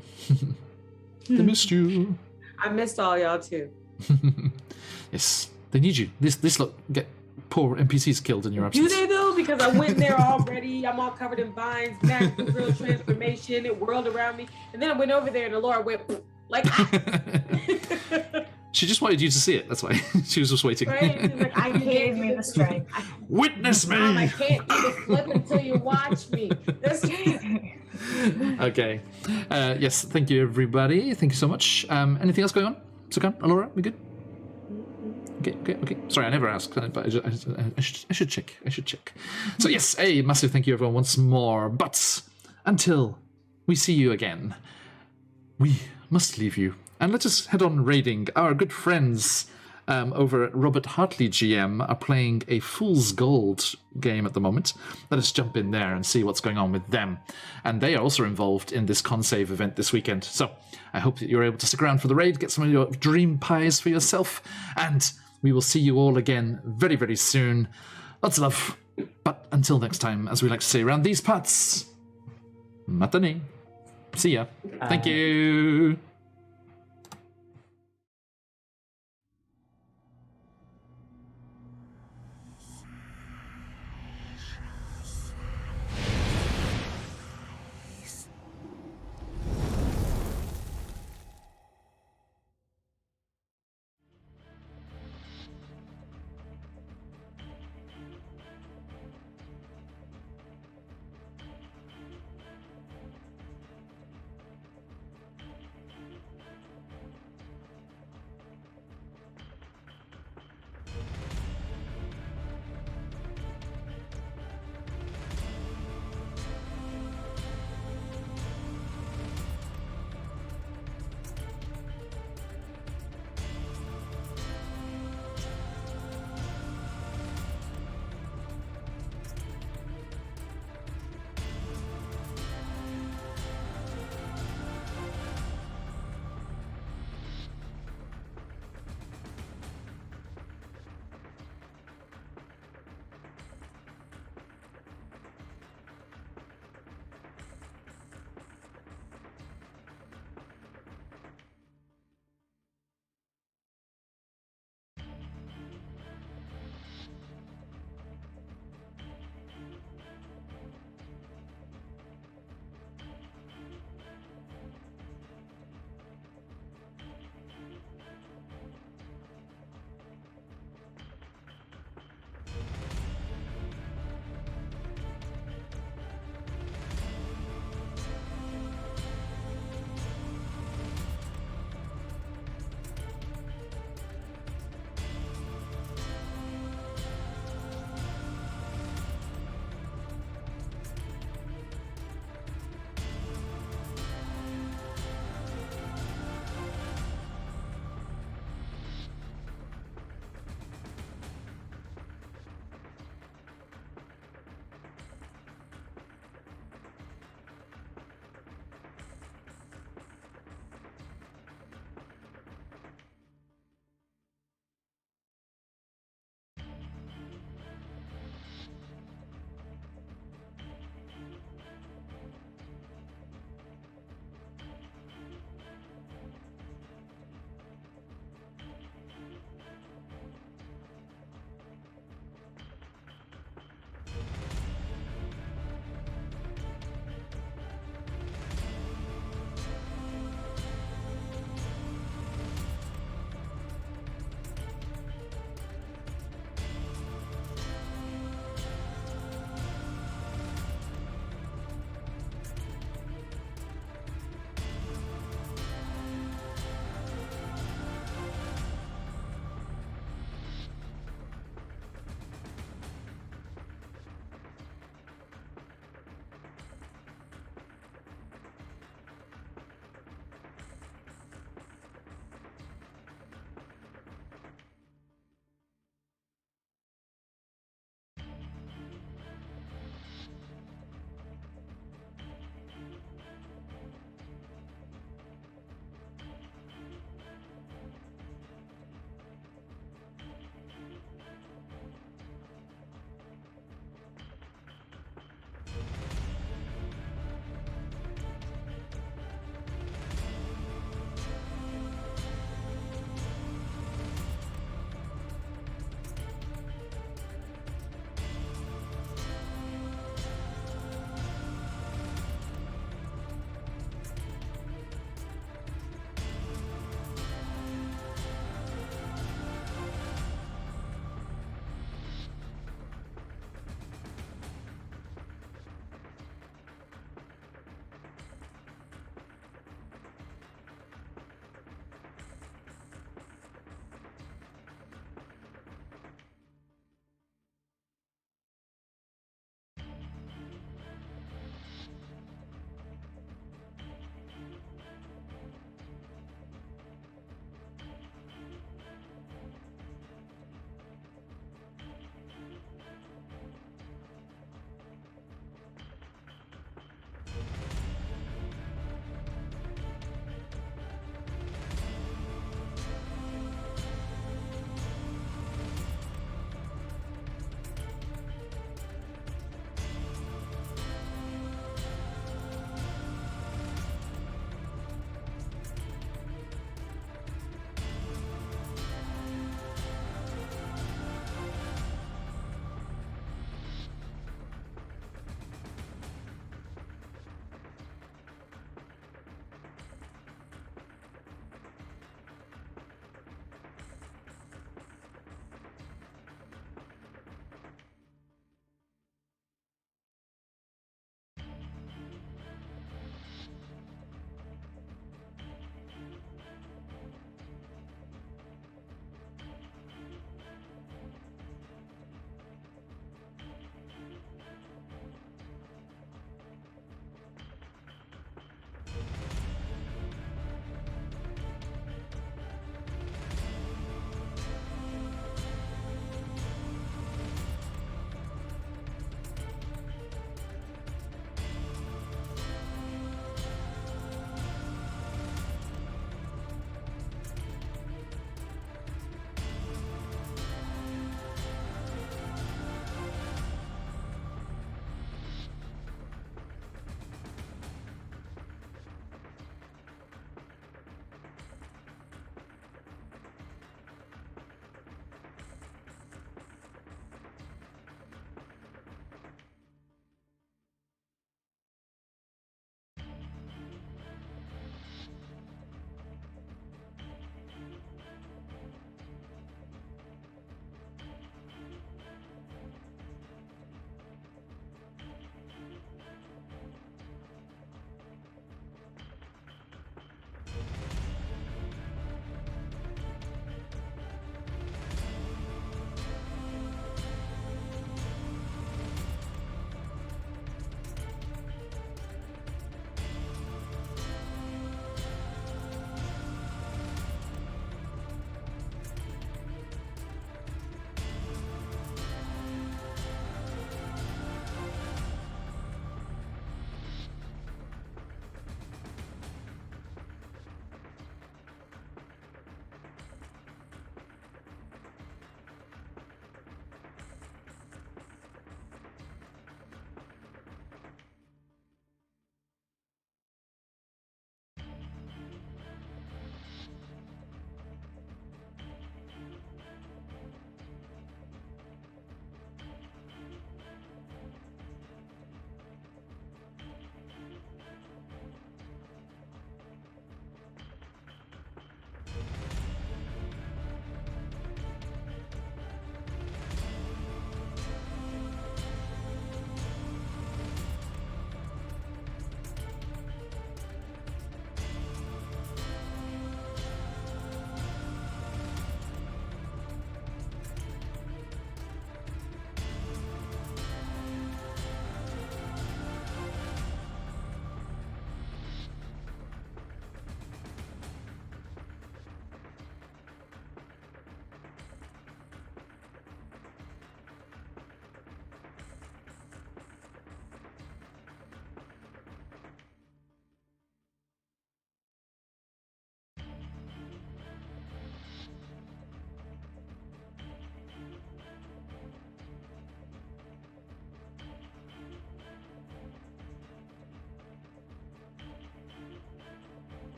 They missed you. I missed all y'all too. Yes, they need you. This look get poor NPCs killed in your absence. Do they though? Because I went there already. I'm all covered in vines, magical girl transformation, it whirled around me. And then I went over there and Laura went like She just wanted you to see it, that's why. She was just waiting. Right? She's like, I Gave me the strength. Witness me! Mom, I can't do the flip until you watch me. Okay. Yes, thank you, everybody. Thank you so much. Anything else going on? Sukan, Alora, we good? Okay. Sorry, I never asked, but I should check. So yes, a massive thank you, everyone, once more. But until we see you again, we must leave you. And let us head on raiding. Our good friends over at Robert Hartley GM are playing a Fool's Gold game at the moment. Let us jump in there and see what's going on with them. And they are also involved in this con-save event this weekend. So I hope that you're able to stick around for the raid, get some of your dream pies for yourself, and we will see you all again very, very soon. Lots of love. But until next time, as we like to say around these parts, matane. See ya. Thank you.